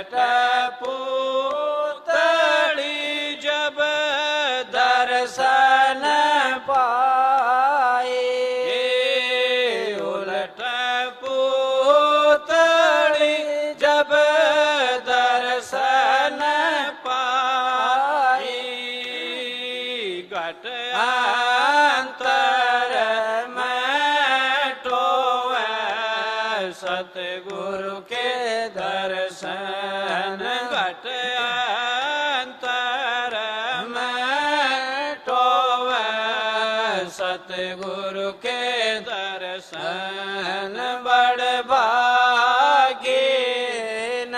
उलट पुतली जब दर्शन पाए, उलट पुतली जब दर्शन पाए, घट अंतर में टोवे सतगुरु के दर्शन, घट अंतर में टोवे सतगुरु के दर्शन, बड़ भागी न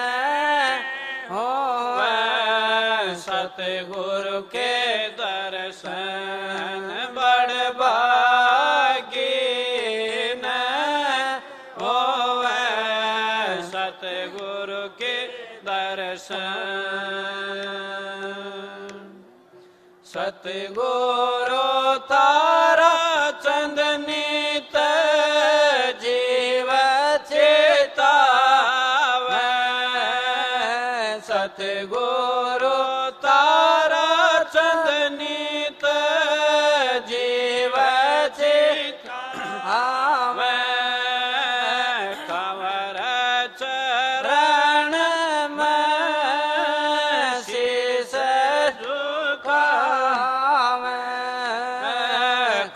होवे सतगुरु के दर्शन, बड़ भागी न होवे सतगुरु के दर्शन। सतगुरु तारा चंदनित जीव चेतावे, सतगुरु तारा चंदनित जीव चेतावे, कंवर चरण में शीश झुकावे,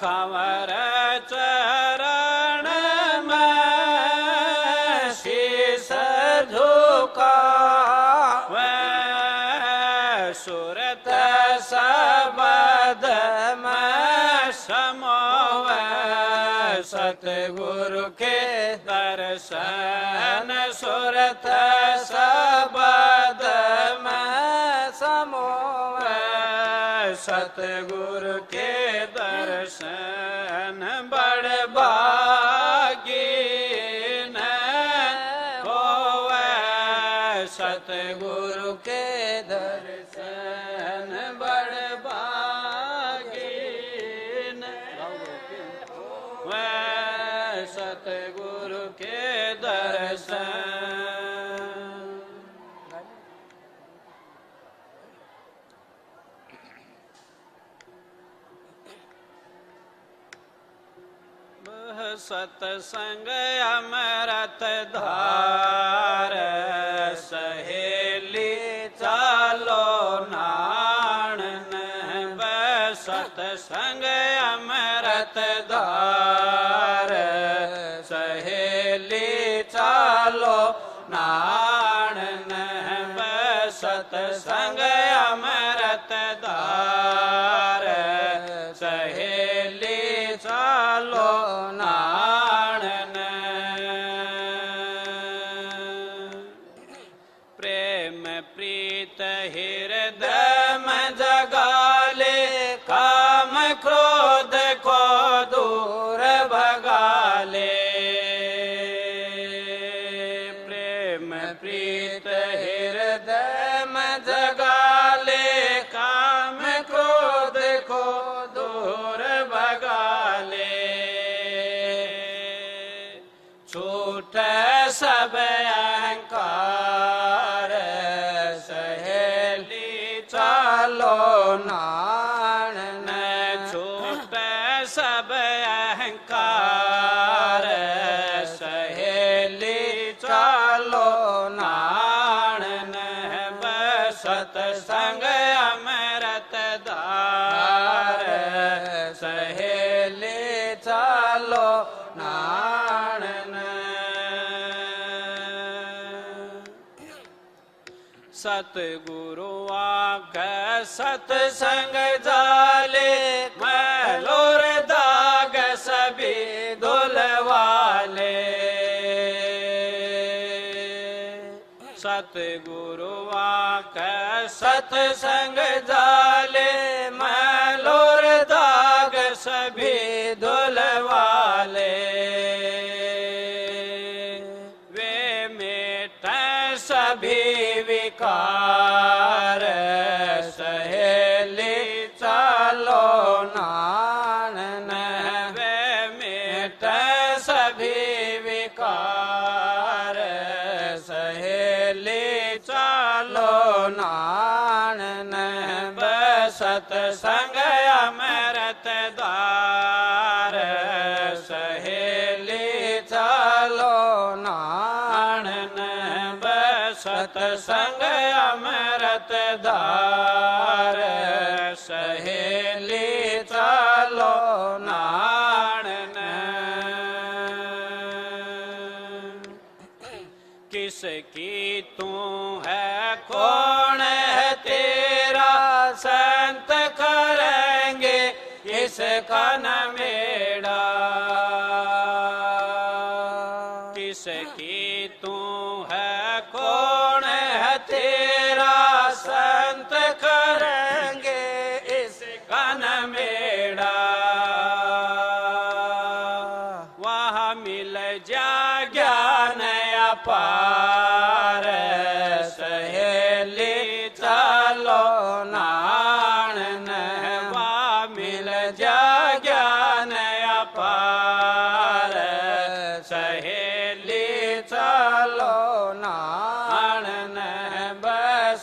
कंवर चरण में शीश झुकावे, सुरत सबद में समोवे सतगुरु के दर्शन, सुरत सबद में समोवे सतगुरु के दर्शन, बड़ भागी न होवे सतगुरु के दर्शन, बड़ भागी न होवे सतगुरु के दर्शन। सतसंग अमृत धार, सहेली चालो नाणन, सतसंग अमृत धार, सहेली चालो नाणन, सतसंग अमृत धार, सहेली चालो नाणन, प्रेम प्रीत हृदय में जगाले, काम क्रोध को दूर भगाले, प्रेम प्रीत हृदय में जगाले, काम क्रोध को दूर भगाले, छूट सब अहंकार, सहेली चालो नाणन, छूट सब अहंकार, सहेली चालो नाणन, सतसंग अमृत धार, सहेली चालो नाणन, सतगुरु आंख सतसंग जाले, मैलोर दाग सभी धुलवाले, सतगुरु आंख सतसंग जाले, मैलोर दाग सभी धुलवाले, वे मेट सभी विकार, सहेली चालो नाणन, वे मेट सभी विकार, सहेली चालो नान सतसंग अमृत द्वार सहेली चलो नान सतसंग अमृत द्वार सहेली चलो नान किसकी तू है कौन है तेरा संत करेंगे इसका नमेड़ा किसकी तू है कौन है तेरा संत करेंगे इसका नमेड़ा वहाँ मिल जा ज्ञान अपार सहेली चलो नान मिल जा ज्ञान अपार सहेली चलो नान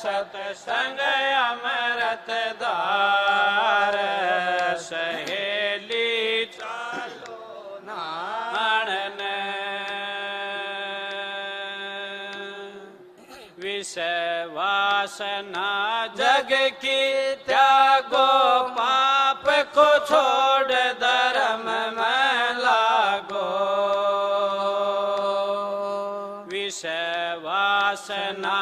सतसंग अमृत द्वार सहेली चलो नान विषय वासना जग की त्यागो पाप को छोड़ धर्म में लागो विषय वासना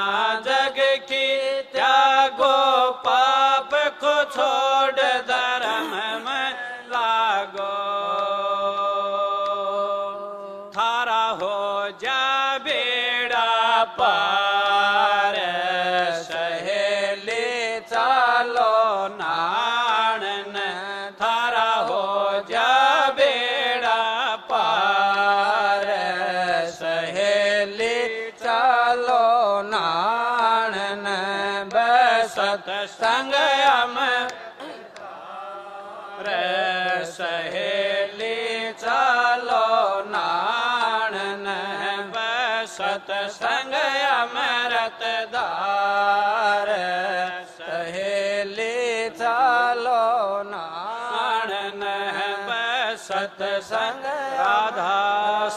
जग की त्यागो पाप को छोड़ धर्म में लागो थारा हो जा बेड़ा पार सहेली चलो नान थारा हो जा बेड़ा पार सहेली चलो नान सतसंग अमृत सहेली चलो नान सतसंग अमृत द्वार सहेली चलो नान सतसंग राधा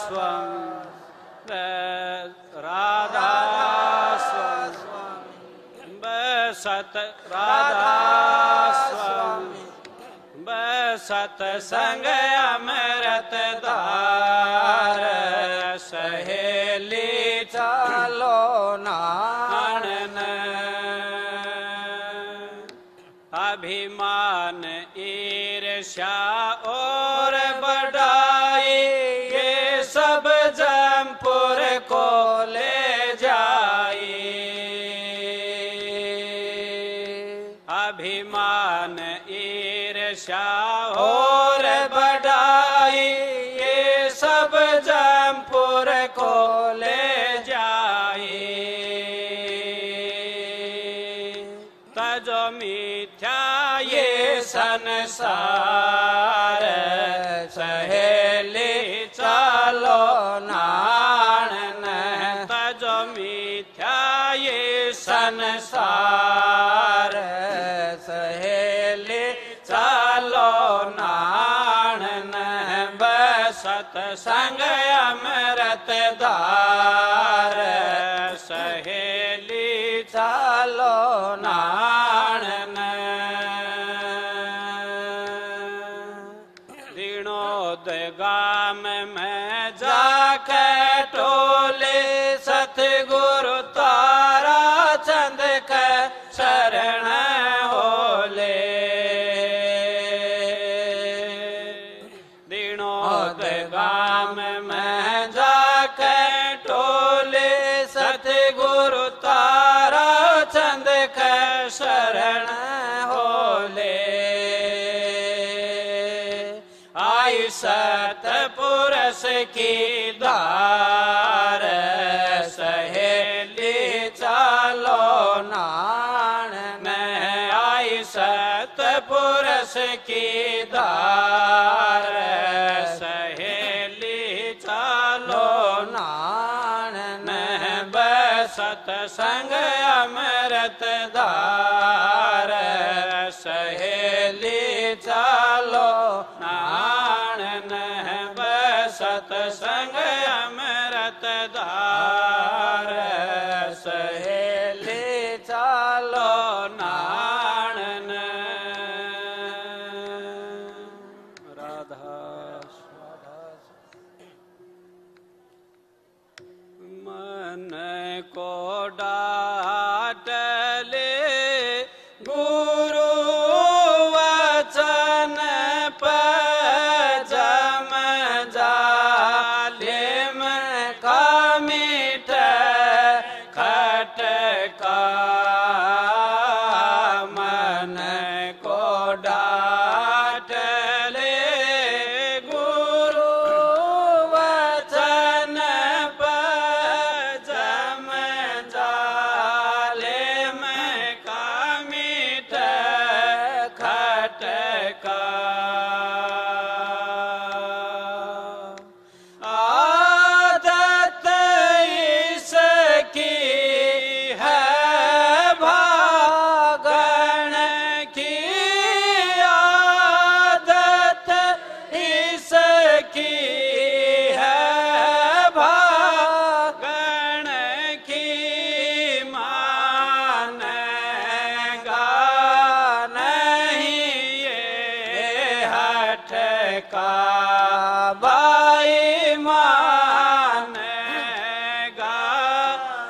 स्वामी राधा स्वामी सत राधा स्वामी सतसंग अमृत द्वार सहेली चलो नान अभिमान ईर्ष्या और बढ़ाई ये सब जमपुर को ले जाई अभिमान ईर्ष्या और बढ़ाई ये सब जमपुर को ले जाई तजो मिथ्या ये संसार सहेली चलो नान तजो मिथ्या ये संसार सहेली चलो नान सतसंग अमृत द्वार सहेली चलो नान दीनोदगाम में जाके टोले सतगुरु तारा चंद के शरण होले दीनोदगाम में जाके टोले सतगुरु तारा चंद के शरण होले आई सतपुरुष की दार सहेली चलो नान आई सतपुरुष की दार सहेली चलो नान सतसंग अमृत धार सहेली चालो नाणन सतसंग अमृत धार सहेली चालो नाणन राधा मन को डाटले गुरु वचन पजम जाले में कामिट खटका मन को डाटले गुरु वचन पजम जाले में कामिट खटका आदत इसकी है भागण की आदत इसकी है भागण की मानेगा नहीं ये हठ का बाई मानेगा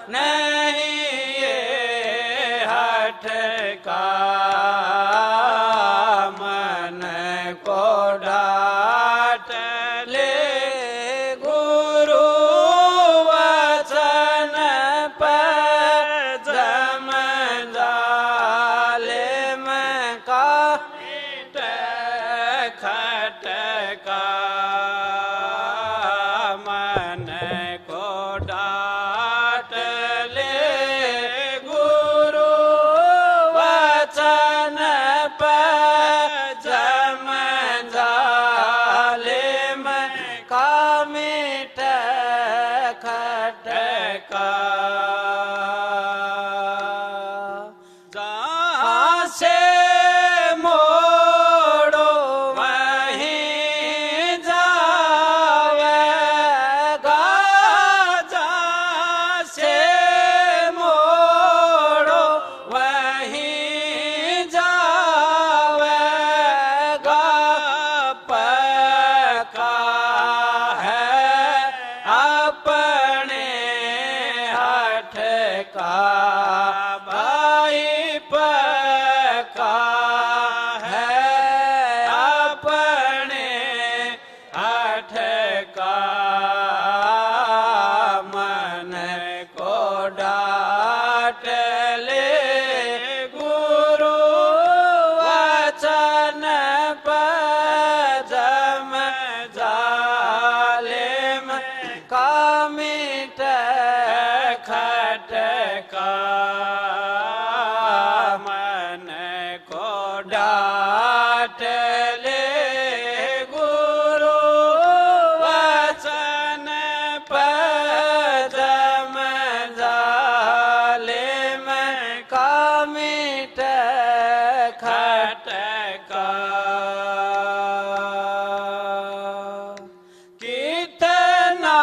नहीं ये हठ का मन को डाट ले गुरु वचन पजम जाले में कामिट खटका मन को डाट ले गुरु वचन पजम जाले में कामिट खटका जहाँ से मोड़ो वहीं जावेगा जहाँ से मोड़ो वहीं जावेगा पक्का है अपने हठ का भाई पक्का है अपने हठ का मन को डाट ले गुरु वचन पजम जाले में कामिट खटका मन को डाट ले गुरु वचन पजम जाले में कामिट खटका कितना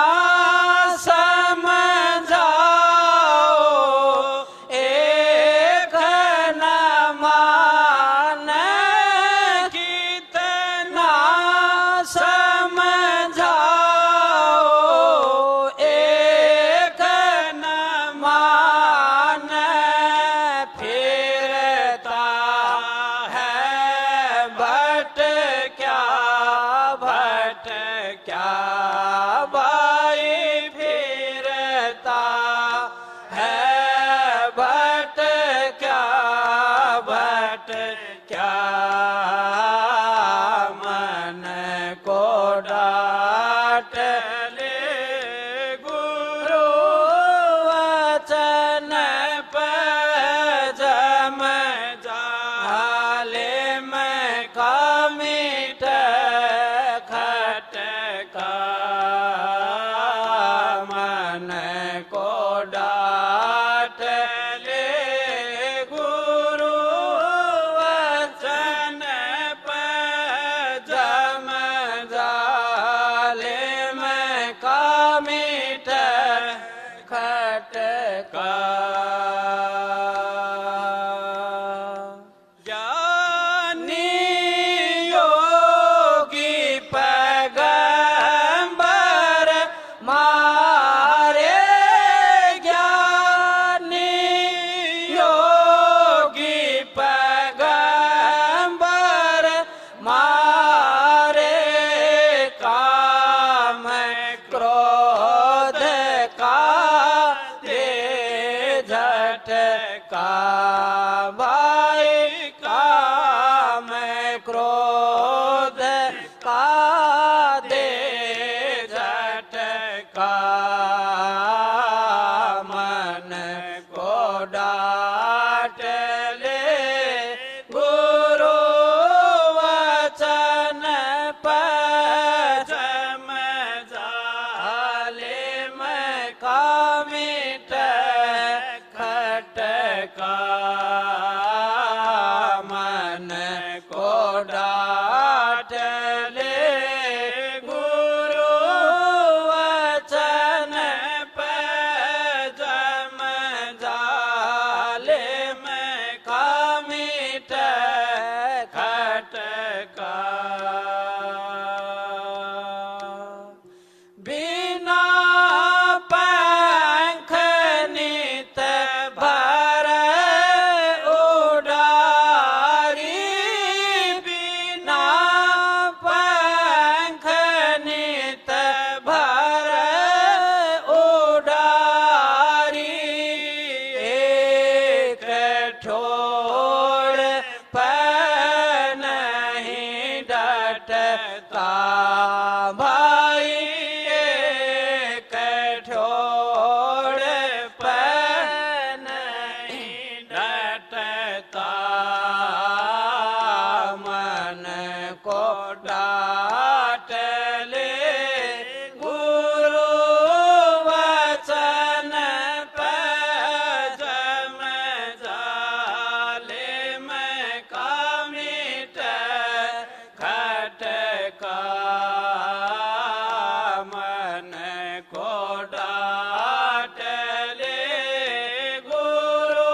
समझाओ एक न माने कितना समझाओ एक न माने फिरता है भट क्या भाई फिरता है भट क्या मन को डाट ले गुरु वचन पजम जाले में कामिट खटका मन को डाट का ज्ञानी योगी पैगंबर मारे ज्ञानी योगी पैगंबर मारे काम क्रोध का दे झटका भाई काम क्रोध का दे झटका मन को डांट ले गुरु वचन पजम जाले में कामिट खटका मन को डांट ले गुरु वचन पजम जाले में कामिट खटका बिना पंख नित भर उडारी बिना पंख नित भर उडारी एक ठोर पर नहीं डटता भाई एक ठोर पर नहीं डटता मन को डांट ले गुरु वचन पजम जाले में कामिट खटका मन को डांट ले गुरु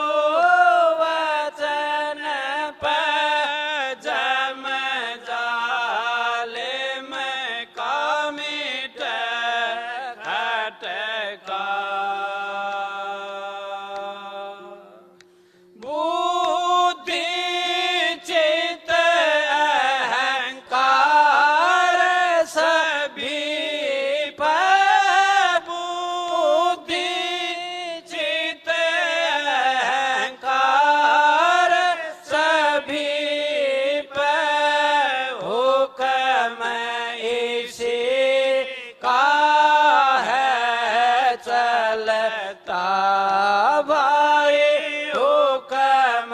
वचन पजम जाले में कामिट खटका बुद्धि चित अहंकार सभी पर बुद्धि चित अहंकार सभी पर हुक्म इसी का है चलता भाई हुक्म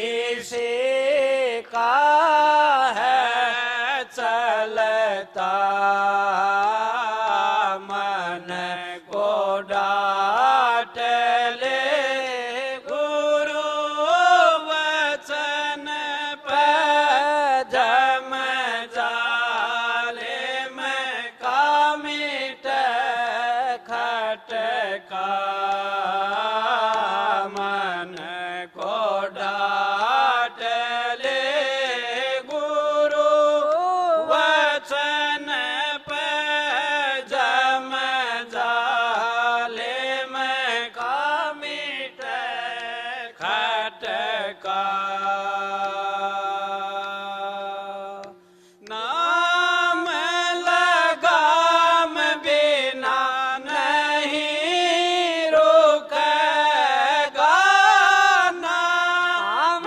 इसी का है चलता मन को डांट ले गुरु वचन पजम जाले में कामिट खटका मन को डांट ले गुरु वचन पजम जाले में कामिट खटका नाम लगाम बिना नहीं रुकेगा नाम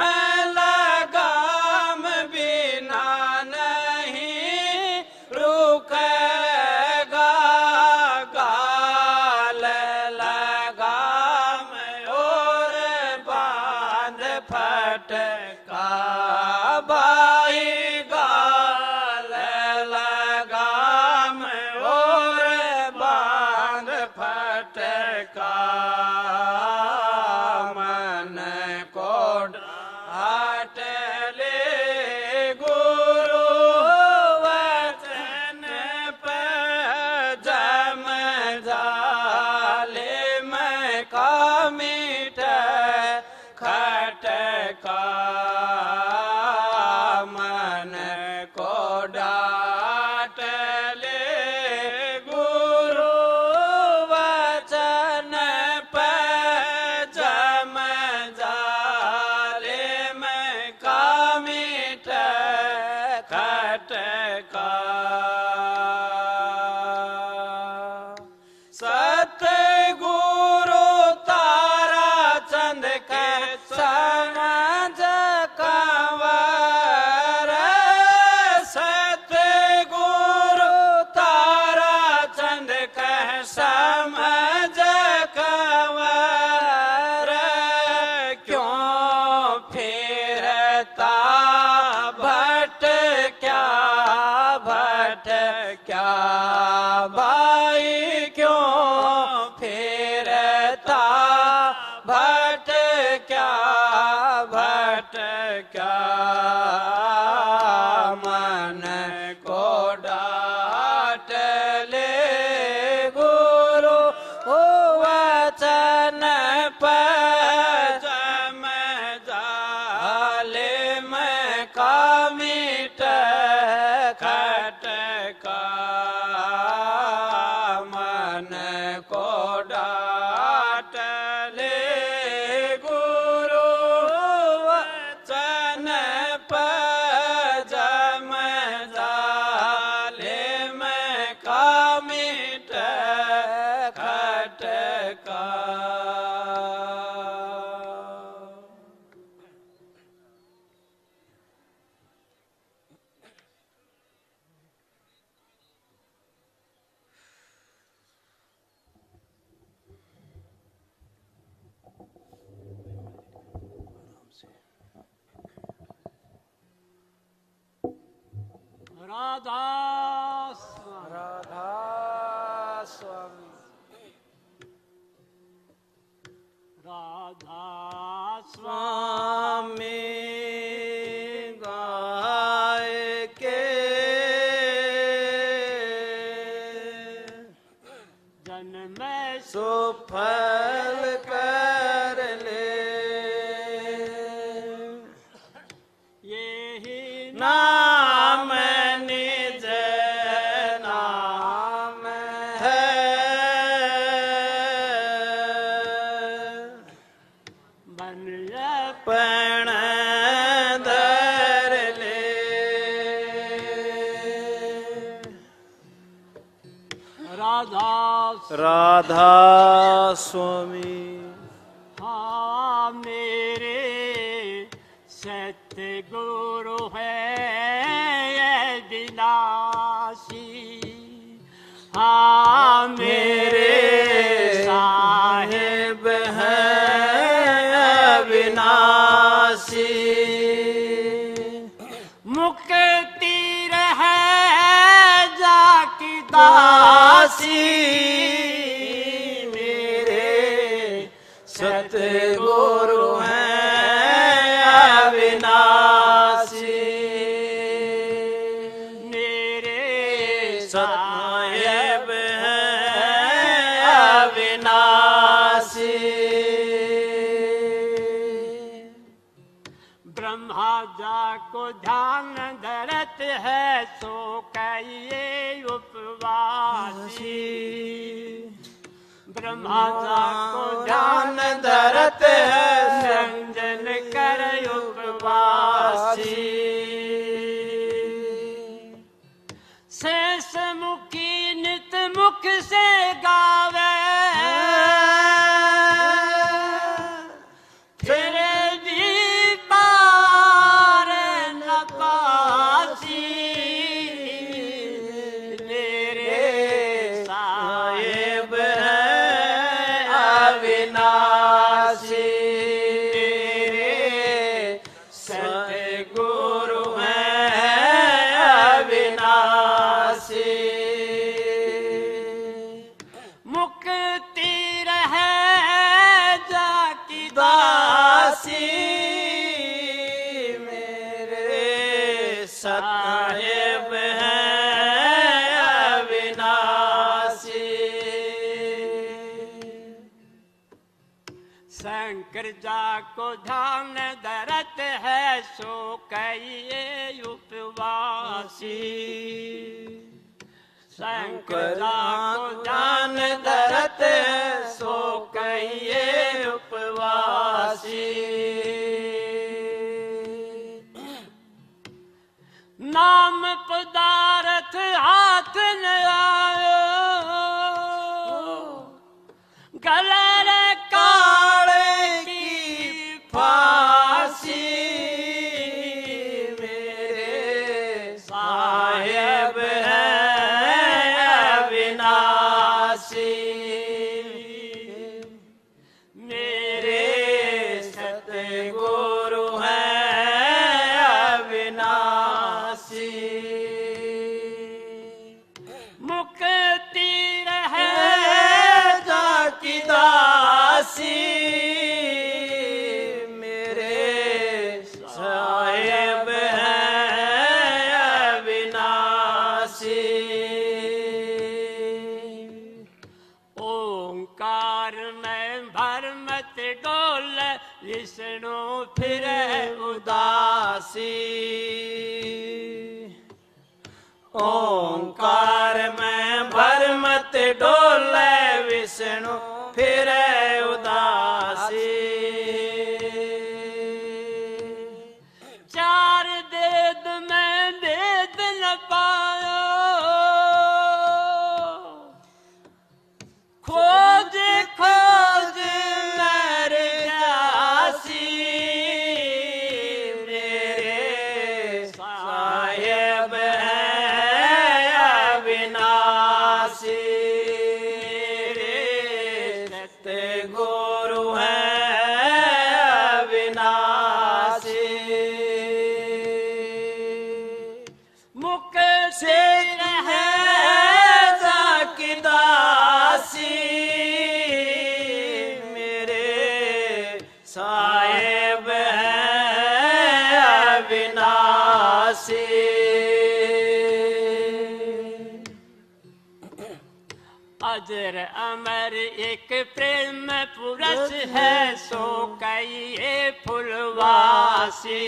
लगाम बिना नहीं रुकेगा गाल लगाम और बांध फटका भाई गाल लगाम और बांध फटका मन को डांट ले गुरु वचन पजम जाले में का मीठ खटका मन को डांट ले गुरु वचन पे जम जाले में का मीठ खटका सतगुरु तारा चंद के समझ कंवर सतगुरु तारा चंद के समझ कंवर क्यों फिरता भट क्या भाई क्यों फिरता भट क्या मन को डांट ले गुरु वचन पर जम जाले में का मीठ खटका मन को डांट ले गुरु वचन पर जम जाले में का मीठ खटका राधा स्वामी राधा स्वामी गाय के जन्म सुफल कर ले यही नाम निज नाम है बन पण धर ले राधा स्वामी हाँ मेरे सतगुरु है ये विनाशी हाँ मेरे साहिब है अविनाशी मुक्ति रहे जाकी दासी मेरे सतगुरु हैं अविनाशी मेरे साहिब हैं अविनाशी ब्रह्मा जा को ध्यान धरत है सो कहिए उपवासी ब्रह्मा जा को ध्यान धरत है रंजन कर उपवासी शेष मुखी नित मुख से गावे फिर भी पार न पासी मेरे साहिब हैं अविनाशी मेरे सतगुरु हैं अविनाशी मुक्ति रहे जाकी दासी मेरे साहिब हैं अविनाशी शंकर जाको ध्यान धरत है सो कहिए उपवासी। शंकर जाको ध्यान धरत है सो कहिए उपवासी। नाम पदार्थ हाथ न आयो गले काले की फांसी। मेरे साहेब है अविनाशी। मेरे सतगुरु है अविनाशी। मुक्ति रहे जाकी दासी। मेरे साहेब है अविनाशी। ओंकार में भरमत डोल विष्णु फिर उदासी। ओंकार में भरमत डोले विष्णु फिर उदासी। चार वेद में वेद न पायो खोज खोज मर जासी। मेरे साहेब है अविनाशी। मेरे सतगुरु है अविनाशी। मुख से रहे जाकी दासी। मेरे साहेब है अविनाशी। अजर अमर एक प्रेम पुरुष है सो कहिए फुलवासी।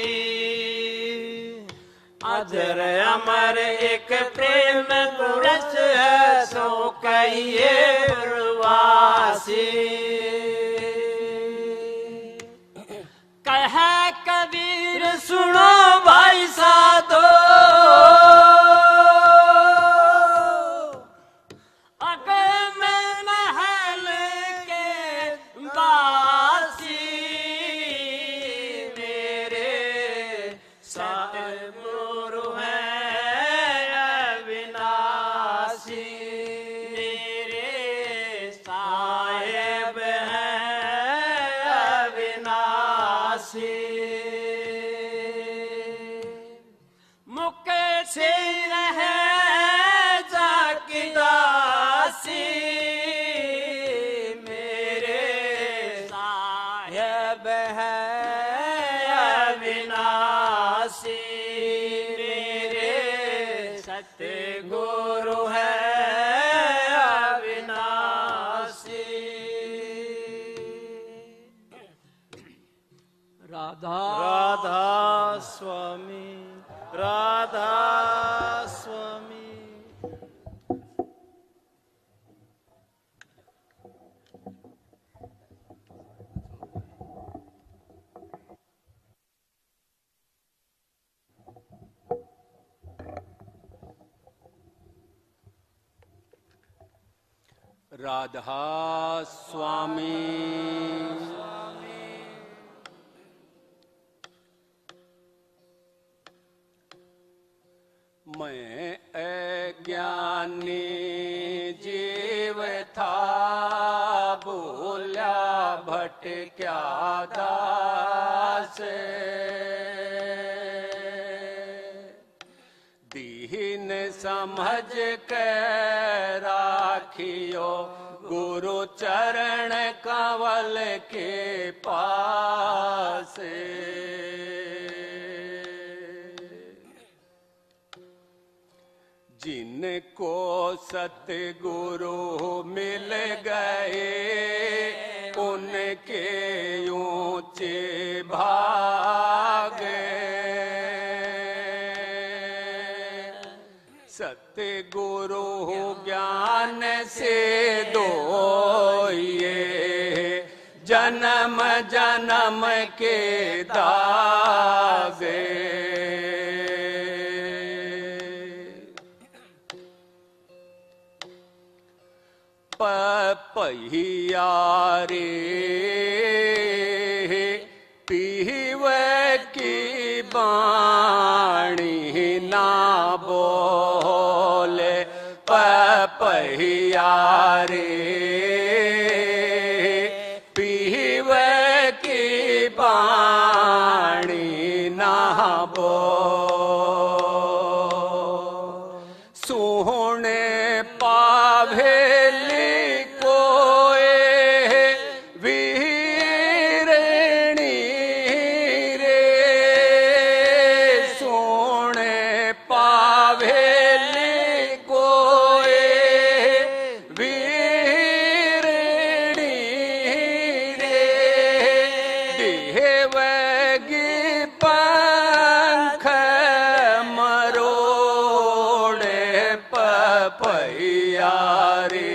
अजर अमर एक प्रेम पुरुष है सो कहिए फुलवासी। कह कबीर सुनो भाई साधो मुख से रहे जाकी दासी। मेरे साहेब है अविनाशी। मेरे सतगुरु है अविनाशी। राधा राधा स्वामी राधा स्वामी। राधा स्वामी मैं अज्ञानी जीव था भूला भटक्या दास। दीन समझ के राखियो गुरु चरण कवल के पास। जिनको सतगुरु मिल गए उनके ऊंचे भागे। सतगुरु ज्ञान से दोइए, जन्म जन्म के दागे। पपैया रे पीव की बाणी ना बोले। पपैया रे पीव की बाणी ना बोले। सुने पावेली कोए वीरणी रे। सुने पावेली कोए वीरणी रे। देवगी पंख मरोड़े। पपैया रे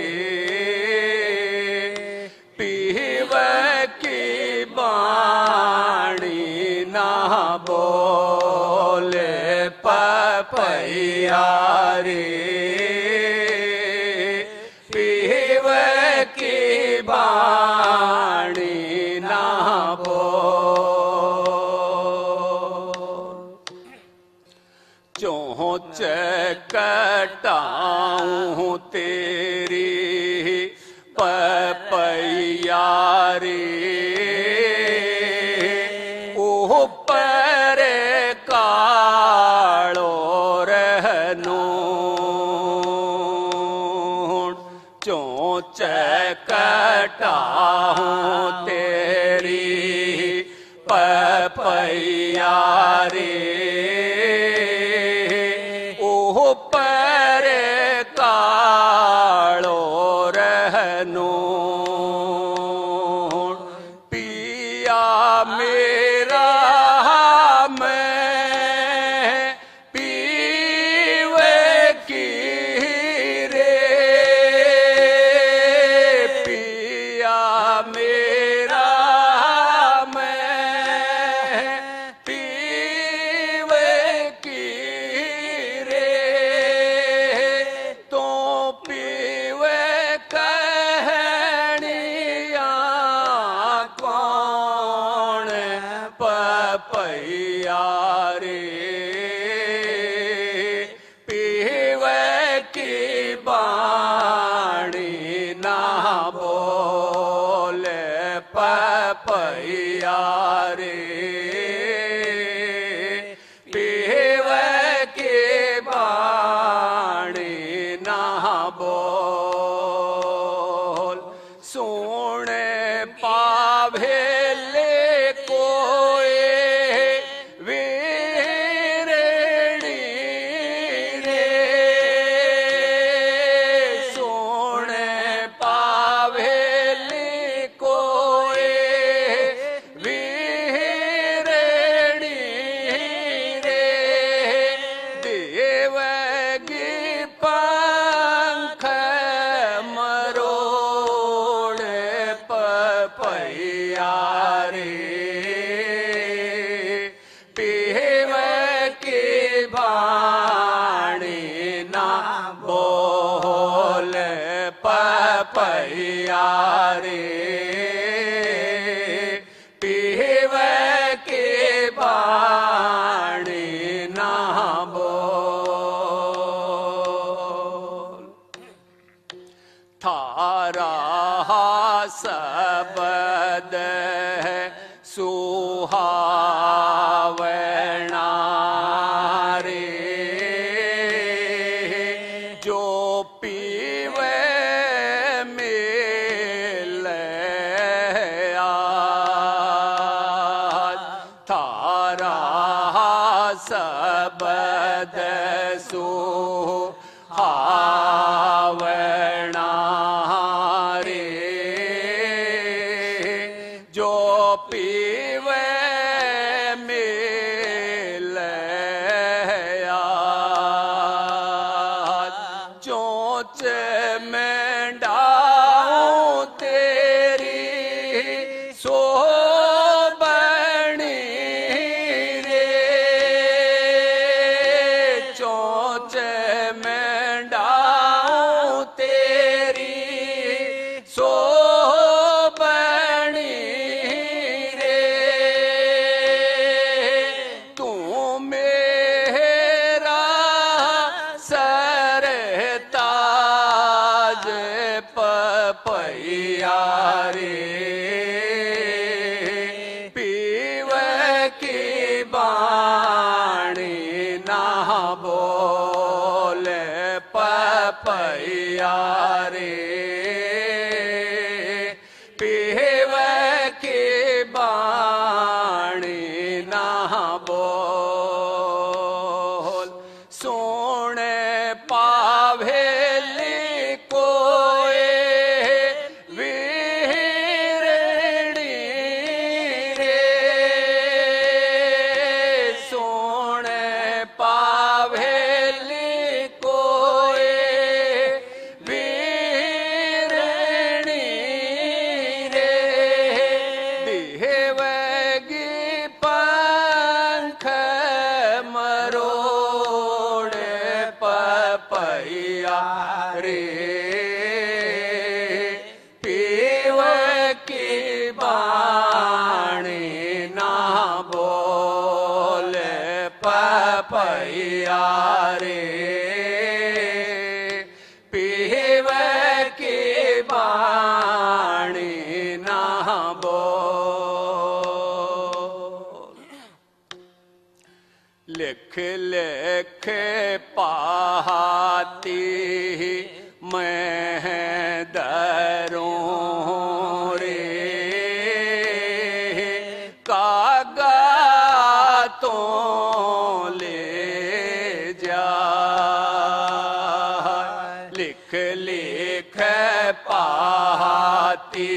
पीव की बाणी ना बोले। पपैया रे पीव की बाणी ना बोले। चोंच कटाऊं तेरी पपैया रे। ऊपर कालो रहनू। चोंच कटाऊं तेरी पपैया रे। ऊपर कालो रहनू। पिया मेरा मैं पीवे की रे। पिया मेरा मैं पीवे की रे। तो पीवे कहनिया कौन। पपैया रे पीवे की बाणी ना बोले। पपैया रे पीवे की बाणी ना बोल। सुने पावेले कोए वीरणी रे। सुने पावेले कोए वीरणी रे। देवगी पंख मरोड़े। पपैया रे पीव की बाणी ना बोले। पपैया रे पीव की बाणी ना बोल। थारा सबद सुहावना रे। जो पीवे मिले आज। थारा सबद सुहावना रे। जो पीवे मिले याद चोंच में डाऊं तेरी सो बनी रे चोंच में डाऊं तेरी सो बनी रे तू मेरा सरताज पपैया रे पीवे की बाणी ना बोले पपैया रे पीवे की बाणी ना बोल सोने पावेली कोई वीरणी रे सोने पावेली कोई वीरणी रे दिहेवगी पंख मरोड़े पपैया रे पीवे की बाणी ना बोले पपैया रे पीवे की बाणी ना बोल लिख लिख पाती मैं दरों रे कागा तो ले जा लिख लिख पाती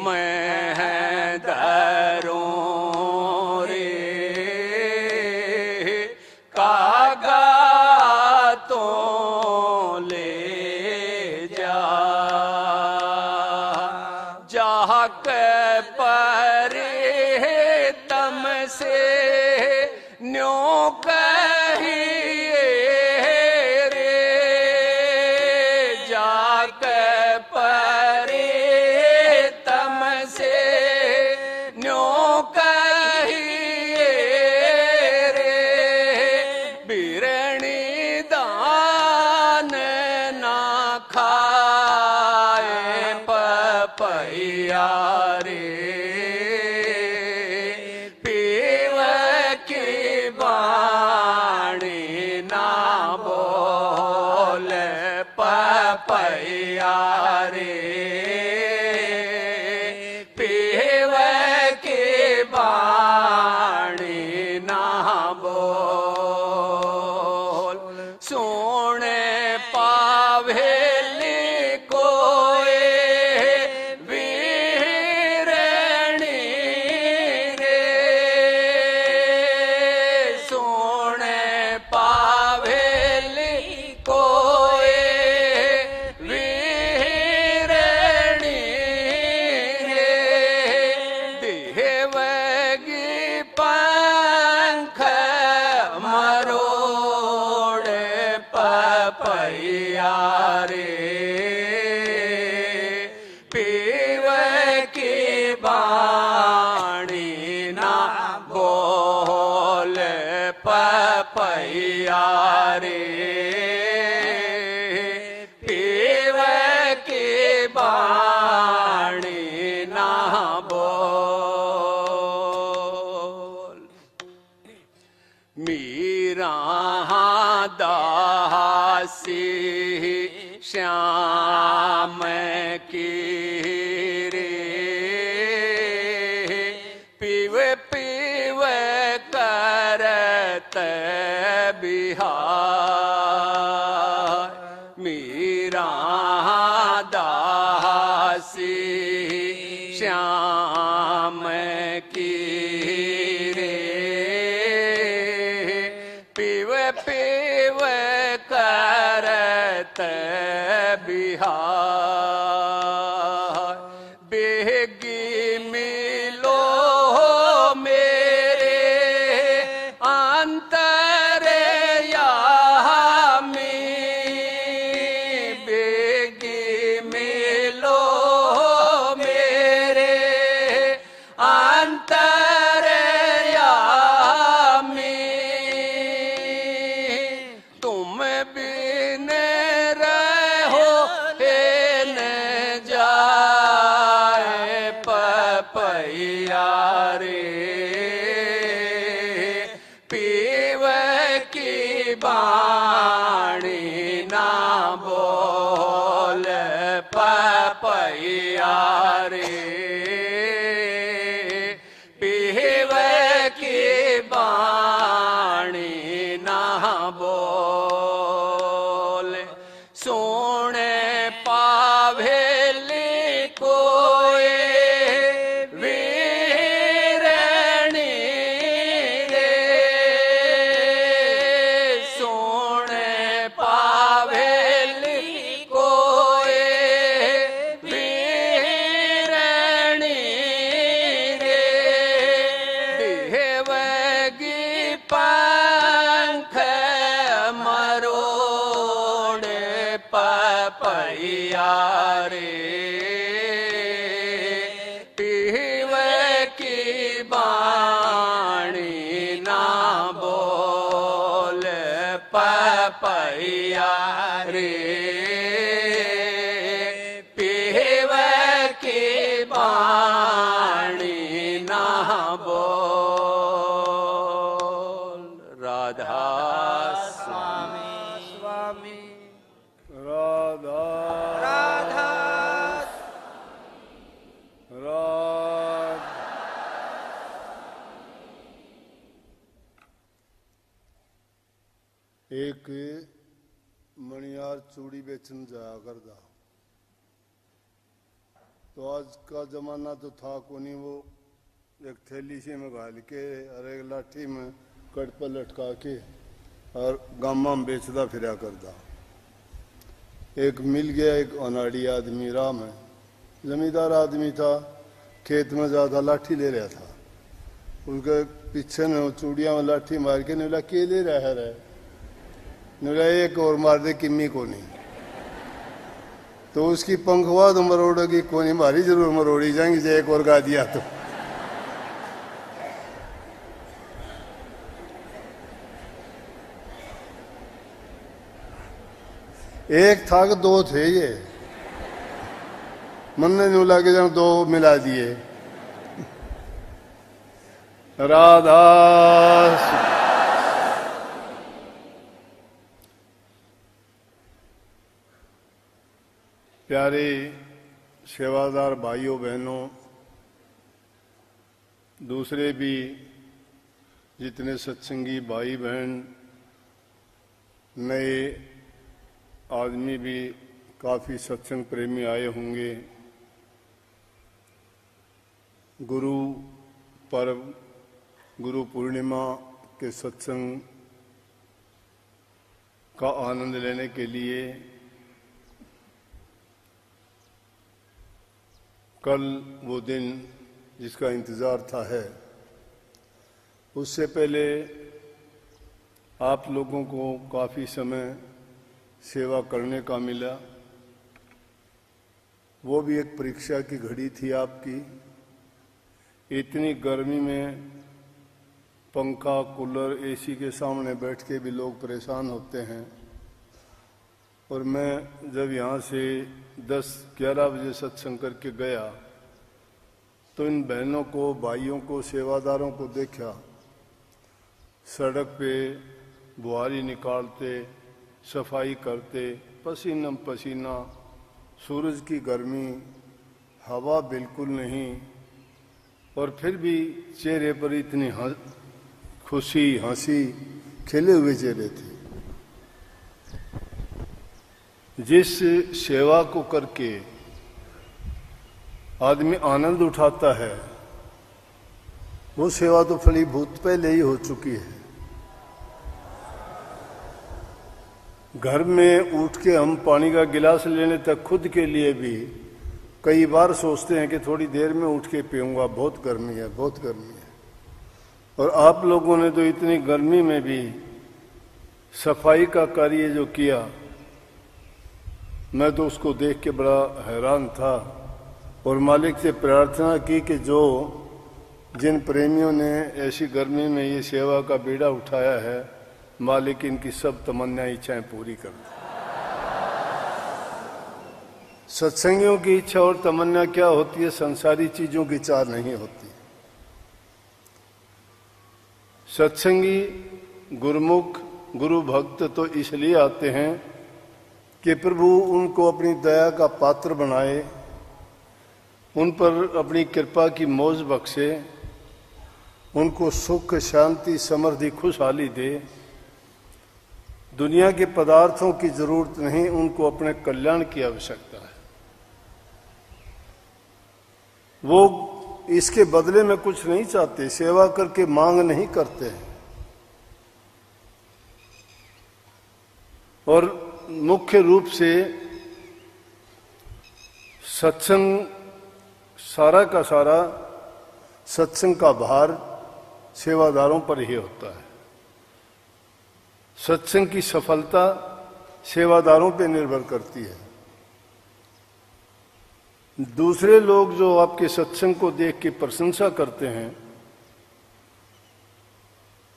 मैं दरों रे कागा तो ले जा जहाँ के परे तम से न्यों कहिए रे जाके परे तम से न्यों कहिए रे बिरणी दान ना खाए पपैया रे पीवे की बाणी ना बोले पपैया रे पीवे की बाणी ना बोल सोने पावेली कोई वीरणी रे सोने पावेली कोई वीरणी रे देवगी पंख मरोड़े पपैया रे पीवे की बाणी ना बोले पपैया रे पीवे की बाणी ना बोल मीरा दासी श्याम की रे पीवे पीवे करत बिहार मीरा दासी श्याम नाम की रे पीवे पीवे करत बिहार बेगी मिलो मेरे अंतरयामी बेगी मिलो मेरे अंतरयामी तुम बिन रहो हे न जाए पपैया रे पीवे की बाणी ना बोल पपैया रे पीवे की बाणी ना बोल सोने पावेली कोई वीरणी रे सोने पावेली कोई वीरणी रे देवगी पंख मरोड़ पपैया रे पीवे की बाणी ना बोल पपैया रे पीवे की बाणी ना बोल राधा स्वामी स्वामी राधा राधा राधा एक मणियार चूड़ी बेचन जाया करता तो आज का जमाना तो था कोनी वो एक थैली से में घाल के और एक लाठी में कट पर लटका के और गामा में बेचता फिरा करता एक मिल गया एक अनाड़ी आदमी राह में जमींदार आदमी था खेत में ज्यादा लाठी ले रहा था उसके पीछे ने चूड़िया में लाठी मार के बोला के ले रहा है बोला एक और मार दे किम्मी को नहीं तो उसकी पंखवा तो मरोड़ेगी कोनी मारी जरूर मरोड़ी जाएंगी जो एक और गा दिया तो एक था कि दो थे ये मन ने न्यू लागे जब दो मिला दिए राधा प्यारे सेवादार भाइयों बहनों दूसरे भी जितने सत्संगी भाई बहन नए आदमी भी काफ़ी सत्संग प्रेमी आए होंगे। गुरु पर्व गुरु पूर्णिमा के सत्संग का आनंद लेने के लिए कल वो दिन जिसका इंतज़ार था है, उससे पहले आप लोगों को काफ़ी समय सेवा करने का मिला। वो भी एक परीक्षा की घड़ी थी आपकी। इतनी गर्मी में पंखा कूलर एसी के सामने बैठ के भी लोग परेशान होते हैं, और मैं जब यहाँ से 10-11 बजे सत्संग करके गया तो इन बहनों को, भाइयों को, सेवादारों को देखा सड़क पे बुहारी निकालते, सफाई करते, पसीना पसीना, सूरज की गर्मी, हवा बिल्कुल नहीं, और फिर भी चेहरे पर इतनी खुशी, हंसी, खिले हुए चेहरे थे। जिस सेवा को करके आदमी आनंद उठाता है, वो सेवा तो फलीभूत पहले ही हो चुकी है। घर में उठ के हम पानी का गिलास लेने तक खुद के लिए भी कई बार सोचते हैं कि थोड़ी देर में उठ के पीऊंगा, बहुत गर्मी है, बहुत गर्मी है। और आप लोगों ने तो इतनी गर्मी में भी सफाई का कार्य जो किया, मैं तो उसको देख के बड़ा हैरान था और मालिक से प्रार्थना की कि जो जिन प्रेमियों ने ऐसी गर्मी में ये सेवा का बीड़ा उठाया है, मालिक इनकी सब तमन्ना इच्छाएं पूरी कर दे। सत्संगियों की इच्छा और तमन्ना क्या होती है? संसारी चीजों की चाह नहीं होती। सत्संगी गुरुमुख गुरु भक्त तो इसलिए आते हैं कि प्रभु उनको अपनी दया का पात्र बनाए, उन पर अपनी कृपा की मौज बख्शे, उनको सुख शांति समृद्धि खुशहाली दे। दुनिया के पदार्थों की जरूरत नहीं, उनको अपने कल्याण की आवश्यकता है। वो इसके बदले में कुछ नहीं चाहते, सेवा करके मांग नहीं करते हैं। और मुख्य रूप से सत्संग सारा का सारा सत्संग का भार सेवादारों पर ही होता है। सत्संग की सफलता सेवादारों पर निर्भर करती है। दूसरे लोग जो आपके सत्संग को देख के प्रशंसा करते हैं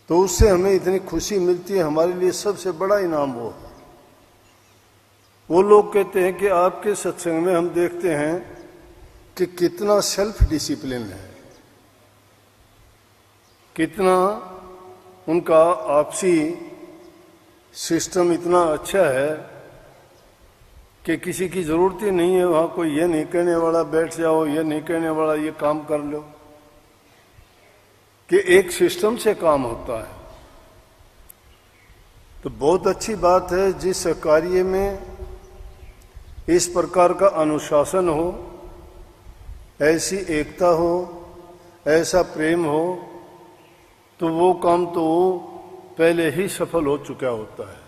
तो उससे हमें इतनी खुशी मिलती है, हमारे लिए सबसे बड़ा इनाम वो है। वो लोग कहते हैं कि आपके सत्संग में हम देखते हैं कि कितना सेल्फ डिसिप्लिन है, कितना उनका आपसी सिस्टम इतना अच्छा है कि किसी की जरूरत ही नहीं है वहां कोई ये नहीं कहने वाला बैठ जाओ, ये नहीं कहने वाला ये काम कर लो, कि एक सिस्टम से काम होता है। तो बहुत अच्छी बात है जिस कार्य में इस प्रकार का अनुशासन हो, ऐसी एकता हो, ऐसा प्रेम हो, तो वो काम तो पहले ही सफल हो चुका होता है।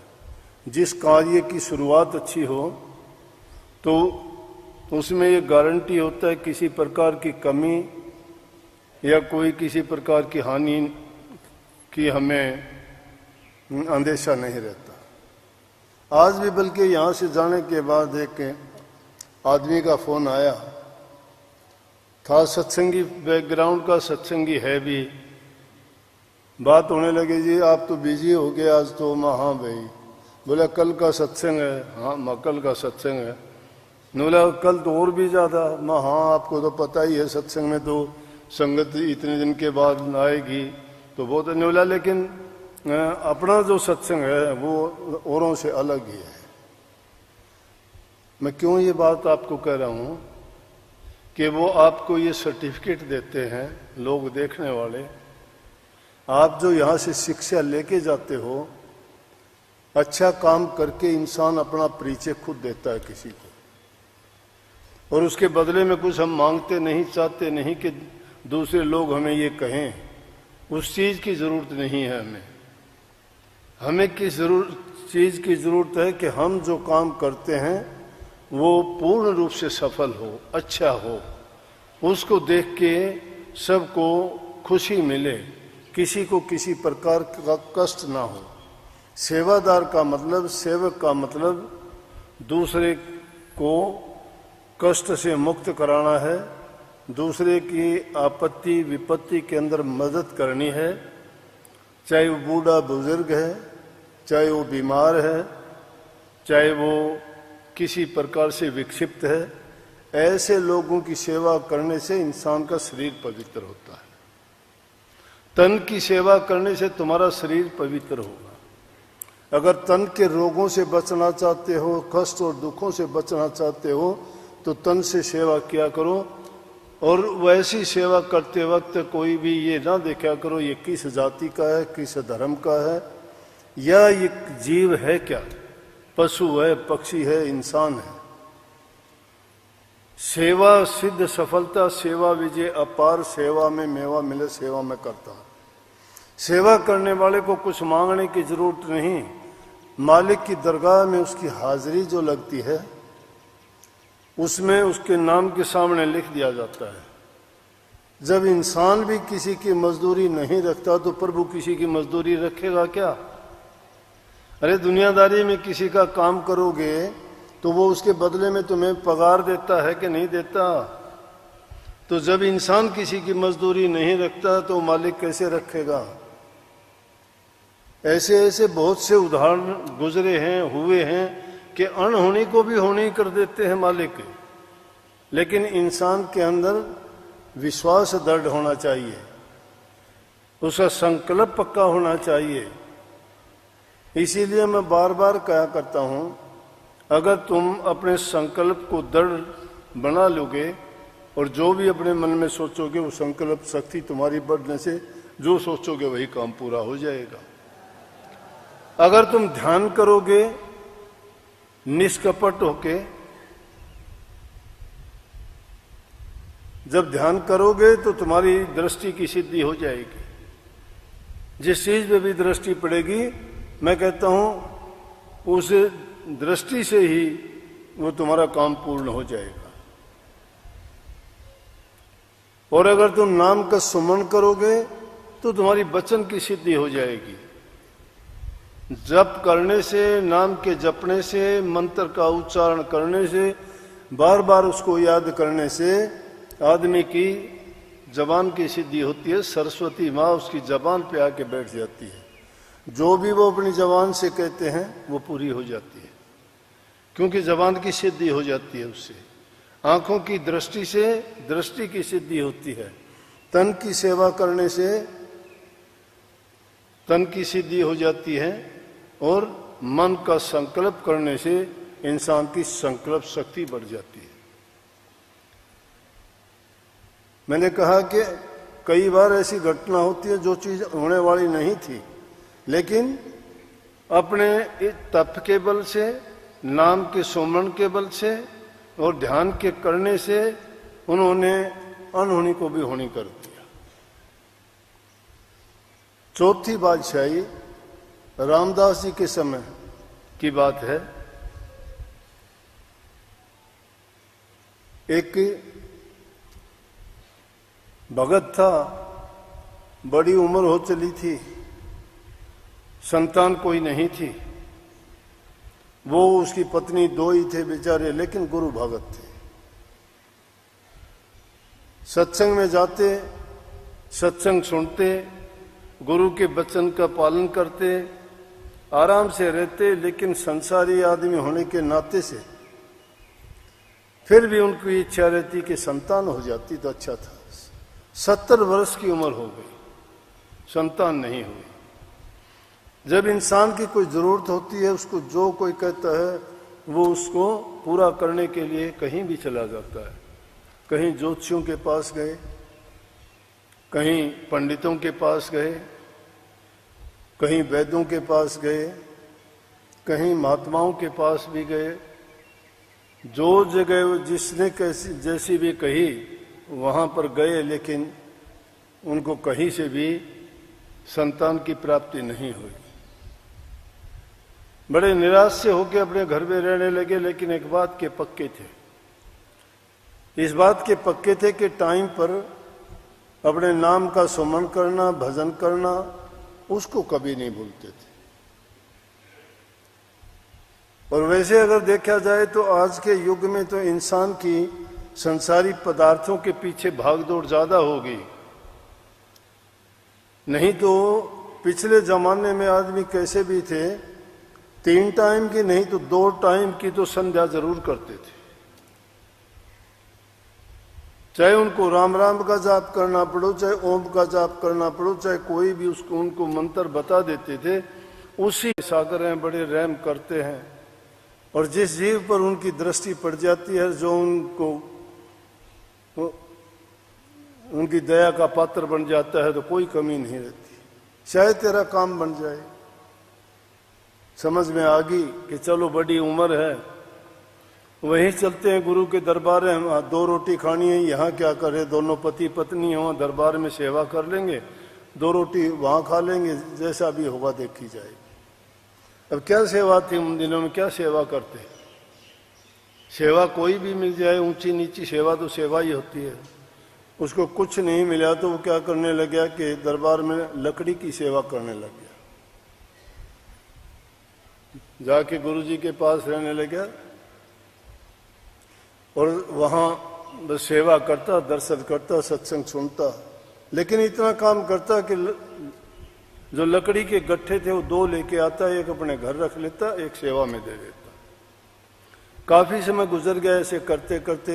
जिस कार्य की शुरुआत अच्छी हो तो उसमें ये गारंटी होता है किसी प्रकार की कमी या कोई किसी प्रकार की हानि की हमें अंदेशा नहीं रहता। आज भी बल्कि यहाँ से जाने के बाद एक आदमी का फोन आया था, सत्संगी बैकग्राउंड का, सत्संगी है भी। बात होने लगी, जी आप तो बिजी हो गए आज तो। मैं हाँ भाई। बोला कल का सत्संग है? हाँ मैं कल का सत्संग है। बोला कल तो और भी ज्यादा। मैं हाँ आपको तो पता ही है सत्संग में तो संगत इतने दिन के बाद आएगी तो बहुत। बोला लेकिन अपना जो सत्संग है वो औरों से अलग ही है। मैं क्यों ये बात आपको कह रहा हूं कि वो आपको ये सर्टिफिकेट देते हैं लोग देखने वाले, आप जो यहाँ से शिक्षा लेके जाते हो, अच्छा काम करके इंसान अपना परिचय खुद देता है किसी को, और उसके बदले में कुछ हम मांगते नहीं, चाहते नहीं कि दूसरे लोग हमें ये कहें। उस चीज की जरूरत नहीं है हमें। हमें किस चीज की जरूरत है कि हम जो काम करते हैं वो पूर्ण रूप से सफल हो, अच्छा हो, उसको देख के सबको खुशी मिले, किसी को किसी प्रकार का कष्ट ना हो। सेवादार का मतलब, सेवक का मतलब दूसरे को कष्ट से मुक्त कराना है, दूसरे की आपत्ति विपत्ति के अंदर मदद करनी है, चाहे वो बूढ़ा बुजुर्ग है, चाहे वो बीमार है, चाहे वो किसी प्रकार से विक्षिप्त है। ऐसे लोगों की सेवा करने से इंसान का शरीर पवित्र होता है। तन की सेवा करने से तुम्हारा शरीर पवित्र होगा। अगर तन के रोगों से बचना चाहते हो, कष्ट और दुखों से बचना चाहते हो, तो तन से सेवा किया करो। और वैसी सेवा करते वक्त कोई भी ये ना देखा करो ये किस जाति का है, किस धर्म का है, या ये जीव है क्या, पशु है, पक्षी है, इंसान है। सेवा सिद्ध सफलता, सेवा विजय अपार, सेवा में मेवा मिले, सेवा में करता। सेवा करने वाले को कुछ मांगने की जरूरत नहीं, मालिक की दरगाह में उसकी हाजिरी जो लगती है उसमें उसके नाम के सामने लिख दिया जाता है। जब इंसान भी किसी की मजदूरी नहीं रखता तो प्रभु किसी की मजदूरी रखेगा क्या? अरे दुनियादारी में किसी का काम करोगे तो वो उसके बदले में तुम्हें पगार देता है कि नहीं देता? तो जब इंसान किसी की मजदूरी नहीं रखता तो मालिक कैसे रखेगा? ऐसे ऐसे बहुत से उदाहरण गुजरे हैं, हुए हैं कि अनहोनी को भी होनी कर देते हैं मालिक। लेकिन इंसान के अंदर विश्वास दृढ़ होना चाहिए, उसका संकल्प पक्का होना चाहिए। इसीलिए मैं बार बार कहा करता हूं, अगर तुम अपने संकल्प को दृढ़ बना लोगे और जो भी अपने मन में सोचोगे वो संकल्प शक्ति तुम्हारी बढ़ने से जो सोचोगे वही काम पूरा हो जाएगा। अगर तुम ध्यान करोगे निष्कपट होके, जब ध्यान करोगे तो तुम्हारी दृष्टि की सिद्धि हो जाएगी। जिस चीज पे भी दृष्टि पड़ेगी, मैं कहता हूं उस दृष्टि से ही वो तुम्हारा काम पूर्ण हो जाएगा। और अगर तुम नाम का सुमन करोगे तो तुम्हारी वचन की सिद्धि हो जाएगी। जप करने से, नाम के जपने से, मंत्र का उच्चारण करने से, बार बार उसको याद करने से आदमी की जबान की सिद्धि होती है। सरस्वती माँ उसकी जबान पे आके बैठ जाती है। जो भी वो अपनी जबान से कहते हैं वो पूरी हो जाती है, क्योंकि जबान की सिद्धि हो जाती है उससे। आंखों की दृष्टि से दृष्टि की सिद्धि होती है। तन की सेवा करने से तन की सिद्धि हो जाती है और मन का संकल्प करने से इंसान की संकल्प शक्ति बढ़ जाती है। मैंने कहा कि कई बार ऐसी घटना होती है जो चीज होने वाली नहीं थी, लेकिन अपने तप के बल से, नाम के सुमरण के बल से और ध्यान के करने से उन्होंने अनहोनी को भी होनी कर दिया। चौथी बादशाही रामदास जी के समय की बात है। एक भगत था, बड़ी उम्र हो चली थी, संतान कोई नहीं थी। वो उसकी पत्नी दो ही थे बेचारे, लेकिन गुरु भगत थे। सत्संग में जाते, सत्संग सुनते, गुरु के वचन का पालन करते, आराम से रहते, लेकिन संसारी आदमी होने के नाते से फिर भी उनकी इच्छा रहती कि संतान हो जाती तो अच्छा था। 70 वर्ष की उम्र हो गई, संतान नहीं हुई। जब इंसान की कोई जरूरत होती है, उसको जो कोई कहता है वो उसको पूरा करने के लिए कहीं भी चला जाता है। कहीं ज्योतिषियों के पास गए, कहीं पंडितों के पास गए, कहीं वैद्यों के पास गए, कहीं महात्माओं के पास भी गए। जो जगह जिसने कैसी जैसी भी कही वहां पर गए, लेकिन उनको कहीं से भी संतान की प्राप्ति नहीं हुई। बड़े निराश से होकर अपने घर में रहने लगे, लेकिन एक बात के पक्के थे। इस बात के पक्के थे कि टाइम पर अपने नाम का सुमन करना, भजन करना, उसको कभी नहीं भूलते थे। और वैसे अगर देखा जाए तो आज के युग में तो इंसान की संसारी पदार्थों के पीछे भागदौड़ ज्यादा हो गई। नहीं तो पिछले जमाने में आदमी कैसे भी थे, 3 टाइम की नहीं तो 2 टाइम की तो संध्या जरूर करते थे। चाहे उनको राम राम का जाप करना पड़ो, चाहे ओम का जाप करना पड़ो, चाहे कोई भी उसको उनको मंत्र बता देते थे। उसी सागर हैं, बड़े रहम करते हैं। और जिस जीव पर उनकी दृष्टि पड़ जाती है, जो उनको उनकी दया का पात्र बन जाता है, तो कोई कमी नहीं रहती। चाहे तेरा काम बन जाए। समझ में आ गई कि चलो बड़ी उम्र है, वहीं चलते हैं गुरु के दरबार में, वहाँ 2 रोटी खानी है, यहाँ क्या करे, दोनों पति पत्नी हो, दरबार में सेवा कर लेंगे, 2 रोटी वहाँ खा लेंगे, जैसा भी होगा देखी जाए। अब क्या सेवा थी उन दिनों में, क्या सेवा करते? सेवा कोई भी मिल जाए, ऊंची नीची सेवा तो सेवा ही होती है। उसको कुछ नहीं मिला तो वो क्या करने लग गया कि दरबार में लकड़ी की सेवा करने लग गया, जाके गुरु जी के पास रहने लग गया और वहाँ बस सेवा करता, दर्शन करता, सत्संग सुनता। लेकिन इतना काम करता कि जो लकड़ी के गट्ठे थे वो 2 लेके आता, एक अपने घर रख लेता, एक सेवा में दे देता। काफी समय गुजर गया ऐसे करते करते।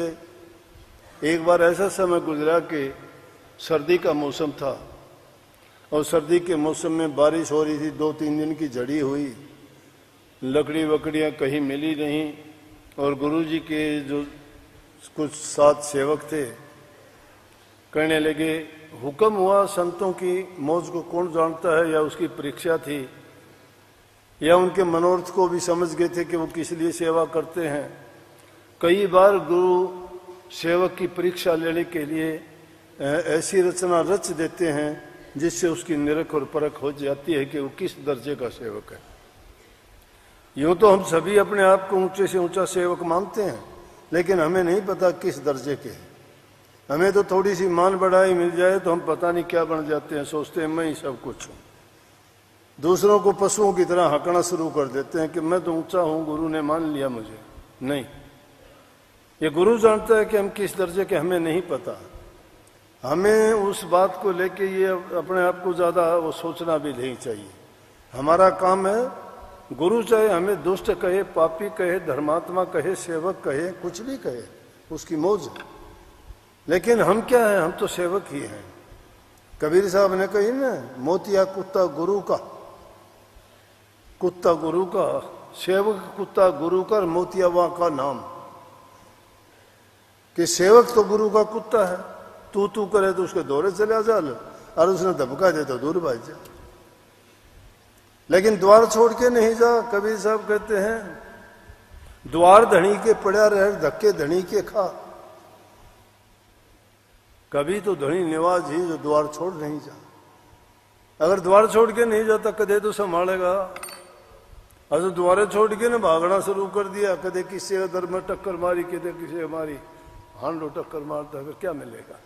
एक बार ऐसा समय गुजरा कि सर्दी का मौसम था और सर्दी के मौसम में बारिश हो रही थी, 2-3 दिन की झड़ी हुई, लकड़ी वकड़ियाँ कहीं मिली नहीं। और गुरुजी के जो कुछ 7 सेवक थे कहने लगे, हुक्म हुआ संतों की मौज को कौन जानता है, या उसकी परीक्षा थी, या उनके मनोरथ को भी समझ गए थे कि वो किस लिए सेवा करते हैं। कई बार गुरु सेवक की परीक्षा लेने के लिए ऐसी रचना रच देते हैं जिससे उसकी निरख और परख हो जाती है कि वो किस दर्जे का सेवक है। यूं तो हम सभी अपने आप को ऊंचे से ऊंचा सेवक मानते हैं, लेकिन हमें नहीं पता किस दर्जे के हैं। हमें तो थोड़ी सी मान बढ़ाई मिल जाए तो हम पता नहीं क्या बन जाते हैं, सोचते हैं मैं ही सब कुछ हूं। दूसरों को पशुओं की तरह हकना शुरू कर देते हैं कि मैं तो ऊंचा हूं, गुरु ने मान लिया मुझे। नहीं, ये गुरु जानता है कि हम किस दर्जे के, हमें नहीं पता। हमें उस बात को लेके ये अपने आप को ज्यादा वो सोचना भी नहीं चाहिए। हमारा काम है, गुरु चाहे हमें दुष्ट कहे, पापी कहे, धर्मात्मा कहे, सेवक कहे, कुछ भी कहे, उसकी मौज। लेकिन हम क्या है, हम तो सेवक ही हैं। कबीर साहब ने कही ना, मोतिया कुत्ता गुरु का, कुत्ता गुरु का, सेवक कुत्ता गुरु का, मोतिया वहां का नाम। कि सेवक तो गुरु का कुत्ता है, तू करे तो उसके दौरे चले जा, और उसने धबका दे तो दूर भाग जा, लेकिन द्वार छोड़ के नहीं जा। कबीर साहब कहते हैं, द्वार धनी के पड़ा रहे, धक्के धनी के खा। कभी तो धनी निवाज ही जो द्वार छोड़ नहीं जा। अगर द्वार छोड़ के नहीं जाता कदे तो संभालेगा, और जो द्वारे छोड़ के ना भागना शुरू कर दिया, कदे किसी अदर में टक्कर मारी, कदे किसी हमारी हांडो टक्कर मारता, फिर क्या मिलेगा।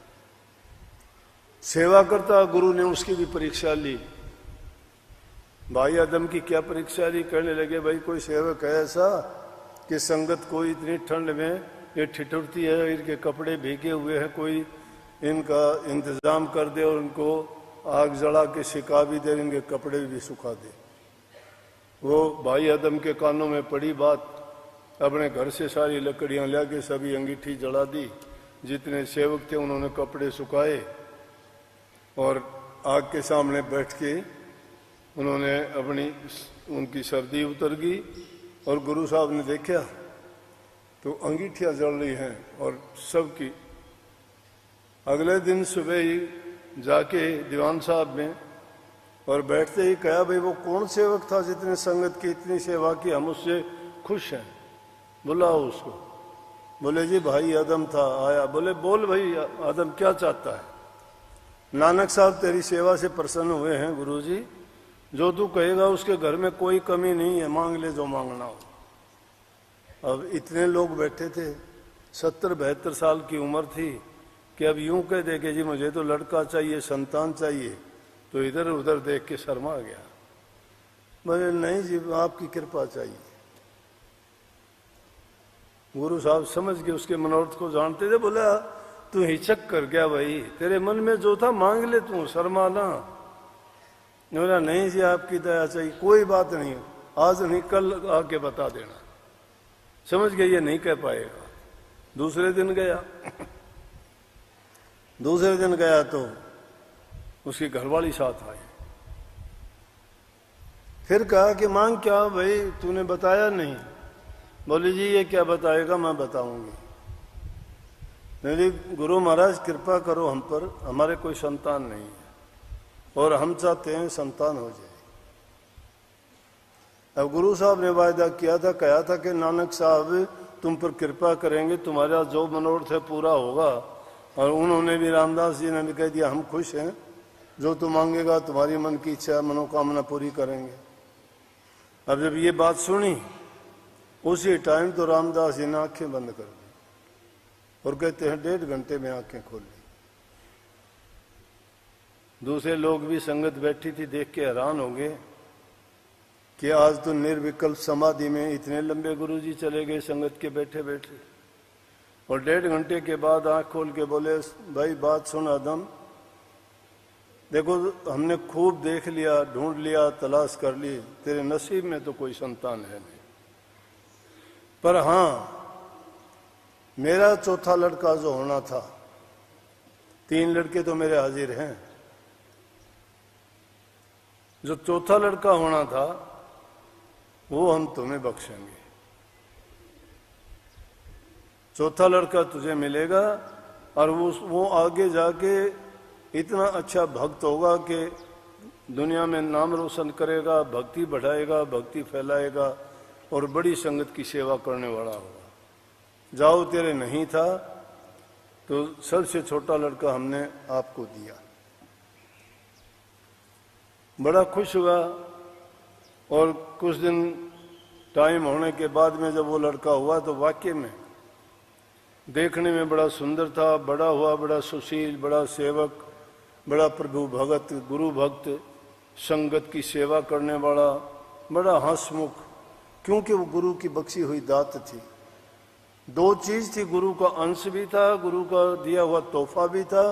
सेवा करता, गुरु ने उसकी भी परीक्षा ली। भाई आदम की क्या परीक्षा ली, कहने लगे भाई कोई सेवक है ऐसा कि संगत कोई इतनी ठंड में ये ठिठुरती है, इनके कपड़े भीगे हुए हैं, कोई इनका इंतजाम कर दे और उनको आग जला के सिका भी दे, इनके कपड़े भी सुखा दे। वो भाई आदम के कानों में पड़ी बात, अपने घर से सारी लकड़ियां ला के सभी अंगीठी जला दी। जितने सेवक थे उन्होंने कपड़े सुखाए और आग के सामने बैठ के उन्होंने उनकी सर्दी उतर गई। और गुरु साहब ने देखा तो अंगीठियां जल रही हैं और सबकी। अगले दिन सुबह ही जाके दीवान साहब में और बैठते ही कहा, भाई वो कौन सेवक था जितने संगत की इतनी सेवा की, हम उससे खुश हैं, बुलाओ उसको। बोले जी भाई आदम था, आया। बोले बोल भाई आदम क्या चाहता है। नानक साहब तेरी सेवा से प्रसन्न हुए हैं गुरुजी, जो तू कहेगा उसके घर में कोई कमी नहीं है, मांग ले जो मांगना हो। अब इतने लोग बैठे थे, 70-72 साल की उम्र थी कि अब यूं कह दे कि जी मुझे तो लड़का चाहिए, संतान चाहिए, तो इधर उधर देख के शर्मा गया। बोले नहीं जी आपकी कृपा चाहिए। गुरु साहब समझ के उसके मनोरथ को जानते थे। बोला तू हिचक कर गया भाई, तेरे मन में जो था मांग ले, तू शर्मा ना। बोला नहीं जी आपकी दया चाहिए। कोई बात नहीं, आज नहीं कल आके बता देना। समझ गए ये नहीं कह पाएगा। दूसरे दिन गया दूसरे दिन गया तो उसकी घरवाली साथ आई। फिर कहा कि मांग क्या भाई, तूने बताया नहीं। बोले जी ये क्या बताएगा, मैं बताऊंगी। मेरी गुरु महाराज कृपा करो हम पर, हमारे कोई संतान नहीं है और हम चाहते हैं संतान हो जाए। अब गुरु साहब ने वायदा किया था, कहा था कि नानक साहब तुम पर कृपा करेंगे, तुम्हारा जो मनोरथ है पूरा होगा। और उन्होंने भी, रामदास जी ने भी कह दिया, हम खुश हैं, जो तू मांगेगा तुम्हारी मन की इच्छा मनोकामना पूरी करेंगे। अब जब ये बात सुनी उसी टाइम तो रामदास जी ने आंखें बंद कर दी और कहते हैं 1.5 घंटे में आंखें खोल ली। दूसरे लोग भी संगत बैठी थी देख के हैरान हो गए कि आज तो निर्विकल्प समाधि में इतने लंबे गुरुजी चले गए संगत के बैठे बैठे। और 1.5 घंटे के बाद आंख खोल के बोले, भाई बात सुन आदम, देखो हमने खूब देख लिया, ढूंढ लिया, तलाश कर ली, तेरे नसीब में तो कोई संतान है नहीं, पर हाँ मेरा चौथा लड़का जो होना था, 3 लड़के तो मेरे हाजिर हैं, जो चौथा लड़का होना था वो हम तुम्हें बख्शेंगे। चौथा लड़का तुझे मिलेगा और वो आगे जाके इतना अच्छा भक्त होगा कि दुनिया में नाम रोशन करेगा, भक्ति बढ़ाएगा, भक्ति फैलाएगा और बड़ी संगत की सेवा करने वाला होगा। जाओ तेरे नहीं था तो सबसे छोटा लड़का हमने आपको दिया। बड़ा खुश हुआ और कुछ दिन टाइम होने के बाद में जब वो लड़का हुआ तो वाकई में देखने में बड़ा सुंदर था, बड़ा हुआ, बड़ा सुशील, बड़ा सेवक, बड़ा प्रभु भगत, गुरु भक्त, संगत की सेवा करने वाला, बड़ा हंसमुख, क्योंकि वो गुरु की बख्शी हुई दात थी। 2 चीज थी, गुरु का अंश भी था, गुरु का दिया हुआ तोहफा भी था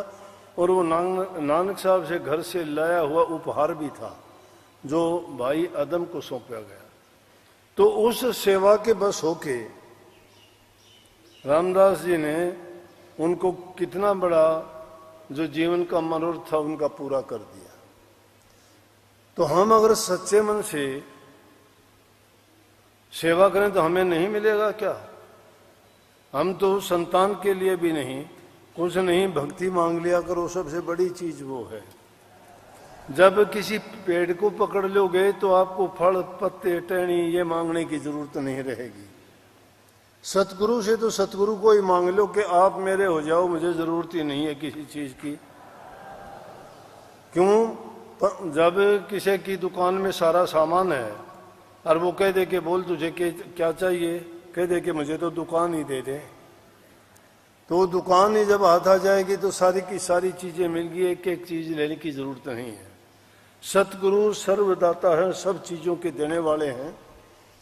और वो नानक साहब से घर से लाया हुआ उपहार भी था जो भाई आदम को सौंपा गया। तो उस सेवा के बस होके रामदास जी ने उनको कितना बड़ा जो जीवन का मनोरथ था उनका पूरा कर दिया। तो हम अगर सच्चे मन से सेवा करें तो हमें नहीं मिलेगा क्या? हम तो संतान के लिए भी नहीं, कुछ नहीं, भक्ति मांग लिया करो, सबसे बड़ी चीज वो है। जब किसी पेड़ को पकड़ लोगे तो आपको फल, पत्ते, टहनी ये मांगने की जरूरत नहीं रहेगी। सतगुरु से तो सतगुरु को ही मांग लो कि आप मेरे हो जाओ, मुझे जरूरत ही नहीं है किसी चीज की। क्यों? जब किसी की दुकान में सारा सामान है और वो कह दे के बोल तुझे क्या चाहिए, कह दे कि मुझे तो दुकान ही दे दे, तो दुकान ही जब हाथ आ जाएगी तो सारी की सारी चीजें मिल गई, एक एक चीज लेने की जरूरत नहीं है। सतगुरु सर्वदाता है, सब चीजों के देने वाले हैं।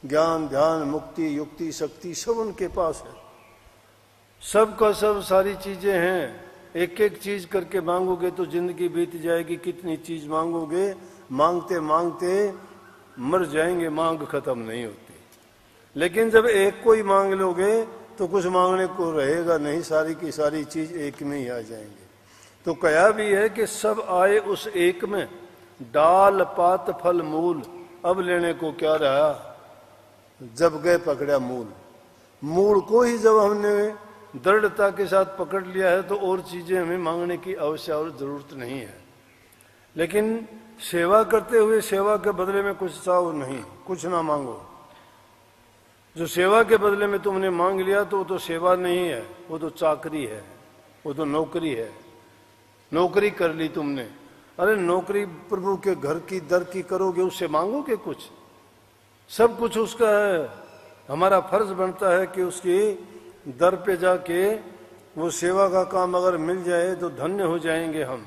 ज्ञान, ध्यान, मुक्ति, युक्ति, शक्ति सब उनके पास है। सब का सब सारी चीजें हैं। एक एक चीज करके मांगोगे तो जिंदगी बीत जाएगी। कितनी चीज मांगोगे, मांगते मांगते मर जाएंगे, मांग खत्म नहीं होती। लेकिन जब एक को ही मांग लोगे तो कुछ मांगने को रहेगा नहीं, सारी की सारी चीज एक में ही आ जाएंगे। तो कहा भी है कि सब आए उस एक में, डाल पात फल मूल, अब लेने को क्या रहा, जब गए पकड़ा मूल। मूल को ही जब हमने दृढ़ता के साथ पकड़ लिया है तो और चीजें हमें मांगने की आवश्यकता और जरूरत नहीं है। लेकिन सेवा करते हुए सेवा के बदले में कुछ चाहो नहीं, कुछ ना मांगो। जो सेवा के बदले में तुमने मांग लिया तो वो तो सेवा नहीं है, वो तो चाकरी है, वो तो नौकरी है। नौकरी कर ली तुमने, अरे नौकरी प्रभु के घर की दर की करोगे, उससे मांगोगे कुछ? सब कुछ उसका है। हमारा फर्ज बनता है कि उसकी दर पे जाके वो सेवा का काम अगर मिल जाए तो धन्य हो जाएंगे हम।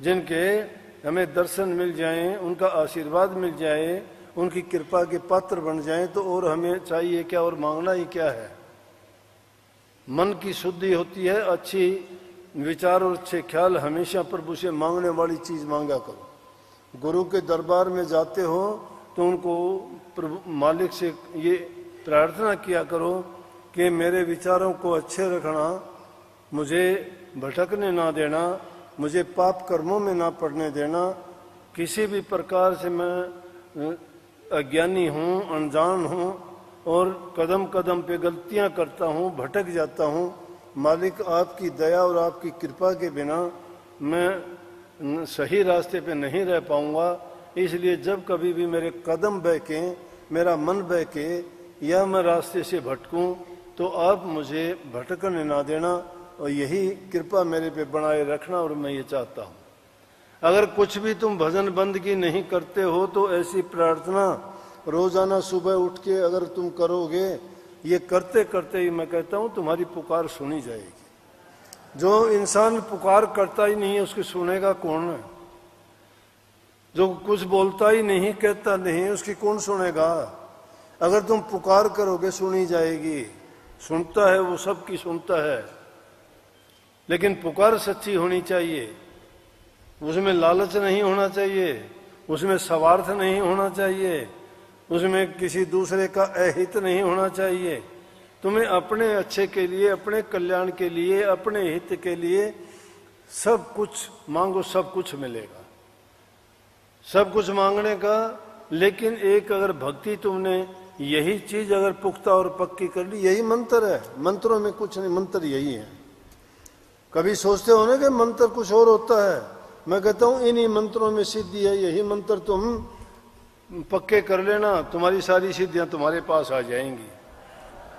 जिनके हमें दर्शन मिल जाएं, उनका आशीर्वाद मिल जाए, उनकी कृपा के पात्र बन जाएं, तो और हमें चाहिए क्या, और मांगना ही क्या है। मन की शुद्धि होती है, अच्छी विचार और अच्छे ख्याल हमेशा प्रभु से मांगने वाली चीज मांगा करो। गुरु के दरबार में जाते हो तो उनको प्रभु मालिक से ये प्रार्थना किया करो कि मेरे विचारों को अच्छे रखना, मुझे भटकने ना देना, मुझे पाप कर्मों में ना पड़ने देना। किसी भी प्रकार से मैं अज्ञानी हूँ, अनजान हूँ और कदम कदम पे गलतियाँ करता हूँ, भटक जाता हूँ। मालिक आपकी दया और आपकी कृपा के बिना मैं सही रास्ते पे नहीं रह पाऊँगा। इसलिए जब कभी भी मेरे कदम बहके, मेरा मन बहके या मैं रास्ते से भटकूं तो तो आप मुझे भटकने ना देना और यही कृपा मेरे पे बनाए रखना, और मैं ये चाहता हूँ। अगर कुछ भी तुम भजन बंदगी नहीं करते हो तो ऐसी प्रार्थना रोजाना सुबह उठ के अगर तुम करोगे, ये करते करते ही मैं कहता हूँ तुम्हारी पुकार सुनी जाएगी। जो इंसान पुकार करता ही नहीं है उसकी सुनेगा कौन है? जो कुछ बोलता ही नहीं, कहता नहीं, उसकी कौन सुनेगा? अगर तुम पुकार करोगे सुनी जाएगी। सुनता है वो, सबकी सुनता है, लेकिन पुकार सच्ची होनी चाहिए। उसमें लालच नहीं होना चाहिए, उसमें स्वार्थ नहीं होना चाहिए, उसमें किसी दूसरे का अहित नहीं होना चाहिए। तुम्हें अपने अच्छे के लिए, अपने कल्याण के लिए, अपने हित के लिए सब कुछ मांगो, सब कुछ मिलेगा। सब कुछ मांगने का, लेकिन एक अगर भक्ति तुमने यही चीज अगर पुख्ता और पक्की कर ली, यही मंत्र है। मंत्रों में कुछ नहीं, मंत्र यही है। कभी सोचते हो ना कि मंत्र कुछ और होता है, मैं कहता हूं इन्हीं मंत्रों में सिद्धि है। यही मंत्र तुम पक्के कर लेना, तुम्हारी सारी सिद्धियां तुम्हारे पास आ जाएंगी।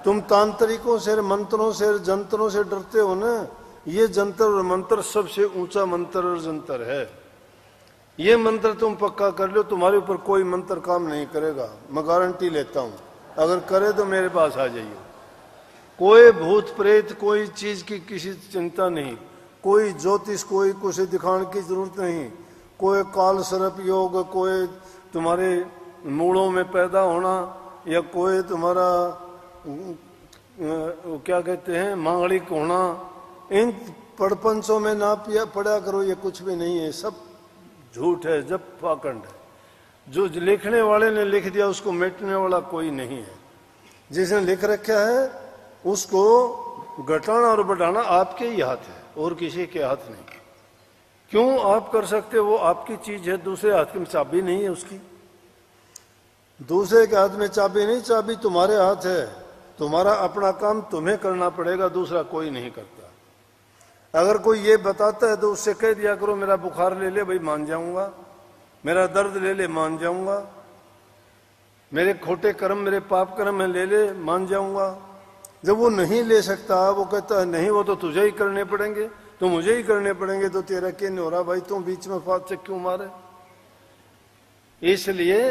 तुम तांत्रिकों से, मंत्रों से, जंत्रों से डरते हो ना, ये जंतर और मंत्र सबसे ऊंचा मंत्र और जंतर है। ये मंत्र तुम पक्का कर लो, तुम्हारे ऊपर कोई मंत्र काम नहीं करेगा, मैं गारंटी लेता हूं। अगर करे तो मेरे पास आ जाइए। कोई भूत प्रेत, कोई चीज की किसी चिंता नहीं, कोई ज्योतिष, कोई कुछ दिखाने की जरूरत नहीं, कोई काल सर्प योग, कोई तुम्हारे मूलों में पैदा होना, या कोई तुम्हारा क्या कहते हैं मांगलिक होना, इन पड़पंचों में ना पड़ा करो। ये कुछ भी नहीं है, सब झूठ है, जब पाखंड है। जो लिखने वाले ने लिख दिया उसको मिटने वाला कोई नहीं है। जिसने लिख रखा है उसको घटाना और बढ़ाना आपके ही हाथ है, और किसी के हाथ नहीं। क्यों आप कर सकते, वो आपकी चीज है, दूसरे हाथ में चाबी नहीं है उसकी। दूसरे के हाथ में चाबी नहीं, चाबी तुम्हारे हाथ है। तुम्हारा अपना काम तुम्हें करना पड़ेगा, दूसरा कोई नहीं करता। अगर कोई ये बताता है तो उससे कह दिया करो मेरा बुखार ले ले भाई, मान जाऊंगा, मेरा दर्द ले ले, मान जाऊंगा, मेरे खोटे कर्म, मेरे पाप कर्म में ले ले, मान जाऊंगा। जब वो नहीं ले सकता, वो कहता है नहीं वो तो तुझे ही करने पड़ेंगे, तो मुझे ही करने पड़ेंगे, तो तेरा क्या नहीं हो रहा भाई, तुम बीच में फात से क्यों मारे? इसलिए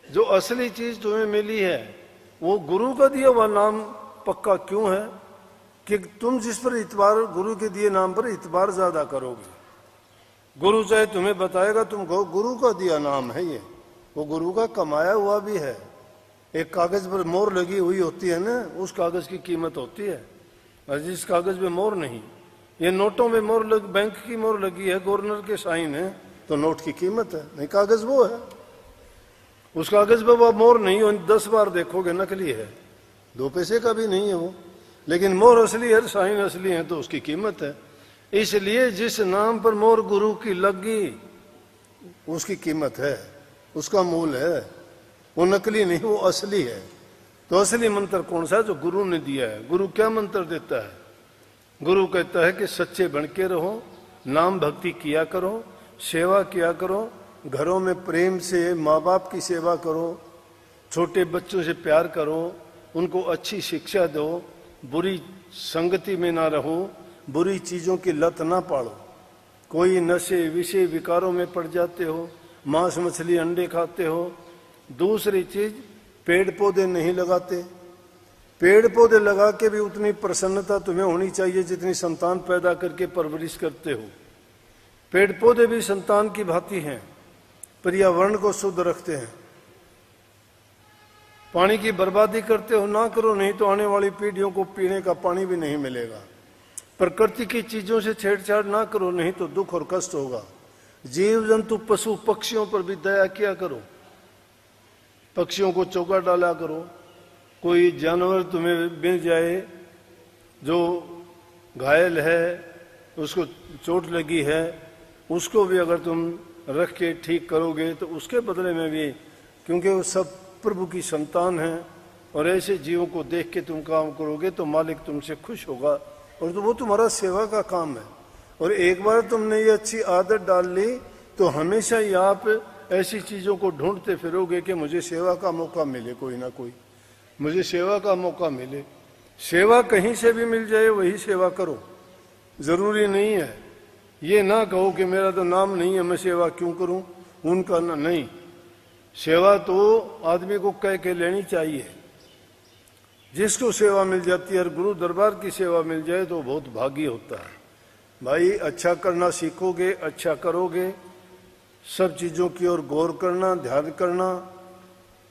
जो असली चीज तुम्हें मिली है वो गुरु का दिया हुआ नाम पक्का क्यों है कि तुम जिस पर इतबार, गुरु के दिए नाम पर इतबार ज्यादा करोगे। गुरु चाहे तुम्हें बताएगा, तुम कहो गुरु का दिया नाम है ये, वो गुरु का कमाया हुआ भी है। एक कागज पर मोहर लगी हुई होती है ना, उस कागज की कीमत होती है, और जिस कागज में मोहर नहीं, ये नोटों में मोहर बैंक की मोहर लगी है, गवर्नर के साइन है, तो नोट की कीमत है, नहीं कागज वो है। उस कागज पर वो मोहर नहीं हो, 10 बार देखोगे नकली है, 2 पैसे का भी नहीं है वो, लेकिन मोहर असली है, साइन असली है, तो उसकी कीमत है। इसलिए जिस नाम पर मोहर गुरु की लगी उसकी कीमत है, उसका मूल है, वो नकली नहीं, वो असली है। तो असली मंत्र कौन सा है? जो गुरु ने दिया है। गुरु क्या मंत्र देता है? गुरु कहता है कि सच्चे बन के रहो, नाम भक्ति किया करो, सेवा किया करो, घरों में प्रेम से माँ बाप की सेवा करो, छोटे बच्चों से प्यार करो, उनको अच्छी शिक्षा दो, बुरी संगति में ना रहो, बुरी चीजों की लत ना पाड़ो। कोई नशे विषय विकारों में पड़ जाते हो, मांस मछली अंडे खाते हो। दूसरी चीज, पेड़ पौधे नहीं लगाते। पेड़ पौधे लगा के भी उतनी प्रसन्नता तुम्हें होनी चाहिए जितनी संतान पैदा करके परवरिश करते हो। पेड़ पौधे भी संतान की भांति हैं, पर्यावरण को शुद्ध रखते हैं। पानी की बर्बादी करते हो, ना करो, नहीं तो आने वाली पीढ़ियों को पीने का पानी भी नहीं मिलेगा। प्रकृति की चीजों से छेड़छाड़ ना करो, नहीं तो दुख और कष्ट होगा। जीव जंतु पशु पक्षियों पर भी दया किया करो, पक्षियों को चौका डाला करो। कोई जानवर तुम्हें मिल जाए जो घायल है, उसको चोट लगी है, उसको भी अगर तुम रख के ठीक करोगे तो उसके बदले में भी, क्योंकि वो सब प्रभु की संतान है, और ऐसे जीवों को देख के तुम काम करोगे तो मालिक तुमसे खुश होगा, और तो वो तुम्हारा सेवा का काम है। और एक बार तुमने ये अच्छी आदत डाल ली तो हमेशा ही आप ऐसी चीजों को ढूंढते फिरोगे कि मुझे सेवा का मौका मिले, कोई ना कोई मुझे सेवा का मौका मिले। सेवा कहीं से भी मिल जाए वही सेवा करो, जरूरी नहीं है। ये ना कहो कि मेरा तो नाम नहीं है, मैं सेवा क्यों करूं, उनका ना, नहीं। सेवा तो आदमी को कह के लेनी चाहिए। जिसको सेवा मिल जाती है और गुरु दरबार की सेवा मिल जाए तो बहुत भागी होता है। भाई अच्छा करना सीखोगे, अच्छा करोगे, सब चीजों की ओर गौर करना, ध्यान करना,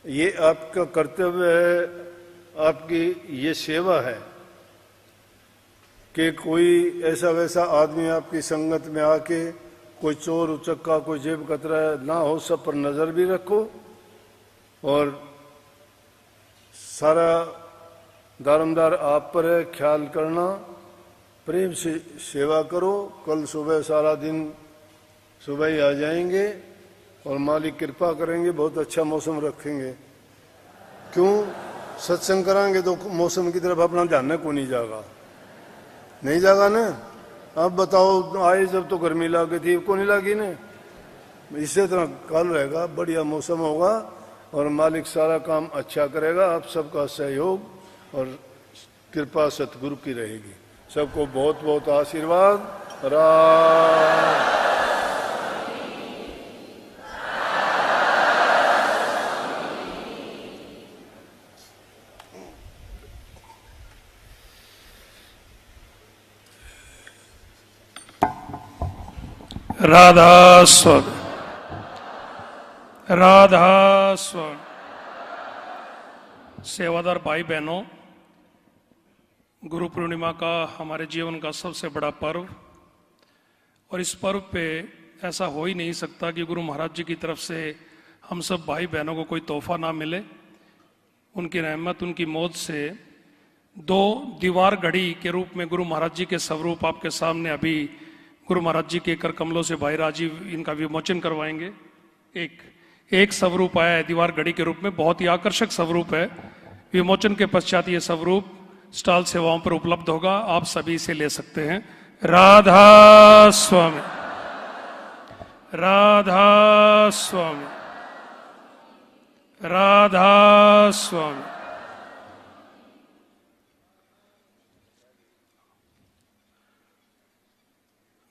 ये आपका कर्तव्य है, आपकी ये सेवा है कि कोई ऐसा वैसा आदमी आपकी संगत में आके कोई चोर उचक्का, कोई जेब कतरा ना हो, सब पर नजर भी रखो और सारा दारमदार आप पर है, ख्याल करना, प्रेम से सेवा करो। कल सुबह सारा दिन सुबह ही आ जाएंगे और मालिक कृपा करेंगे, बहुत अच्छा मौसम रखेंगे। क्यों? सत्संग कराएंगे तो मौसम की तरफ अपना ध्यान को नहीं जाएगा, नहीं जाएगा ना। अब बताओ, आए जब तो गर्मी लगी थी, को नहीं लगी ना। इससे तो कल रहेगा, बढ़िया मौसम होगा और मालिक सारा काम अच्छा करेगा। आप सबका सहयोग और कृपा सतगुरु की रहेगी। सबको बहुत बहुत आशीर्वाद। राधा स्वामी, राधा स्वामी। सेवादार भाई बहनों, गुरु पूर्णिमा का हमारे जीवन का सबसे बड़ा पर्व, और इस पर्व पे ऐसा हो ही नहीं सकता कि गुरु महाराज जी की तरफ से हम सब भाई बहनों को कोई तोहफा ना मिले। उनकी रहमत, उनकी मौत से दो दीवार घड़ी के रूप में गुरु महाराज जी के स्वरूप आपके सामने अभी गुरु महाराज जी के कर कमलों से भाई राजीव इनका विमोचन करवाएंगे। एक स्वरूप आया है दीवार घड़ी के रूप में, बहुत ही आकर्षक स्वरूप है। विमोचन के पश्चात ये स्वरूप स्टॉल सेवाओं पर उपलब्ध होगा, आप सभी इसे ले सकते हैं। राधा स्वामी, राधा स्वामी, राधा स्वामी।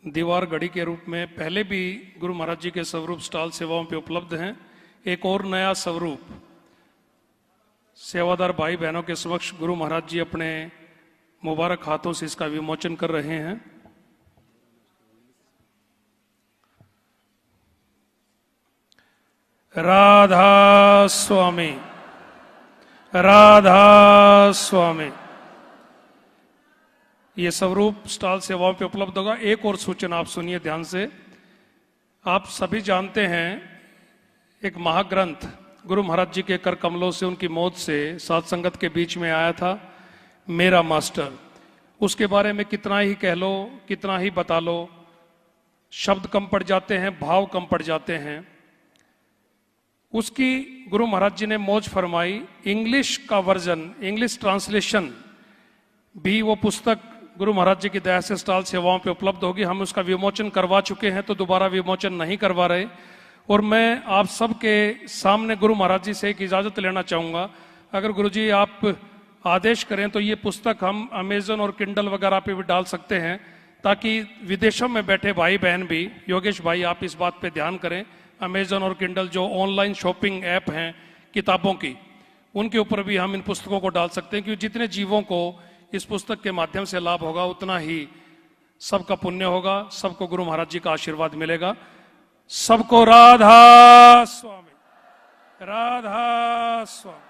दीवार घड़ी के रूप में पहले भी गुरु महाराज जी के स्वरूप स्टॉल सेवाओं पे उपलब्ध हैं। एक और नया स्वरूप सेवादार भाई बहनों के समक्ष गुरु महाराज जी अपने मुबारक हाथों से इसका विमोचन कर रहे हैं। राधा स्वामी, राधा स्वामी। ये स्वरूप स्टॉल सेवाओं पे उपलब्ध होगा। एक और सूचना आप सुनिए ध्यान से। आप सभी जानते हैं एक महाग्रंथ गुरु महाराज जी के कर कमलों से, उनकी मौत से सात संगत के बीच में आया था, मेरा मास्टर। उसके बारे में कितना ही कह लो, कितना ही बता लो, शब्द कम पड़ जाते हैं, भाव कम पड़ जाते हैं। उसकी गुरु महाराज जी ने मौज फरमाई। इंग्लिश का वर्जन, इंग्लिश ट्रांसलेशन भी वो पुस्तक गुरु महाराज जी की दया से स्टॉल सेवाओं पे उपलब्ध होगी। हम उसका विमोचन करवा चुके हैं तो दोबारा विमोचन नहीं करवा रहे। और मैं आप सबके सामने गुरु महाराज जी से एक इजाजत लेना चाहूंगा, अगर गुरु जी आप आदेश करें तो ये पुस्तक हम अमेजन और किंडल वगैरह पे भी डाल सकते हैं, ताकि विदेशों में बैठे भाई बहन भी, योगेश भाई आप इस बात पे ध्यान करें, अमेजन और किंडल जो ऑनलाइन शॉपिंग ऐप हैं किताबों की, उनके ऊपर भी हम इन पुस्तकों को डाल सकते हैं। क्योंकि जितने जीवों को इस पुस्तक के माध्यम से लाभ होगा उतना ही सबका पुण्य होगा, सबको गुरु महाराज जी का आशीर्वाद मिलेगा। सबको राधा स्वामी, राधा स्वामी।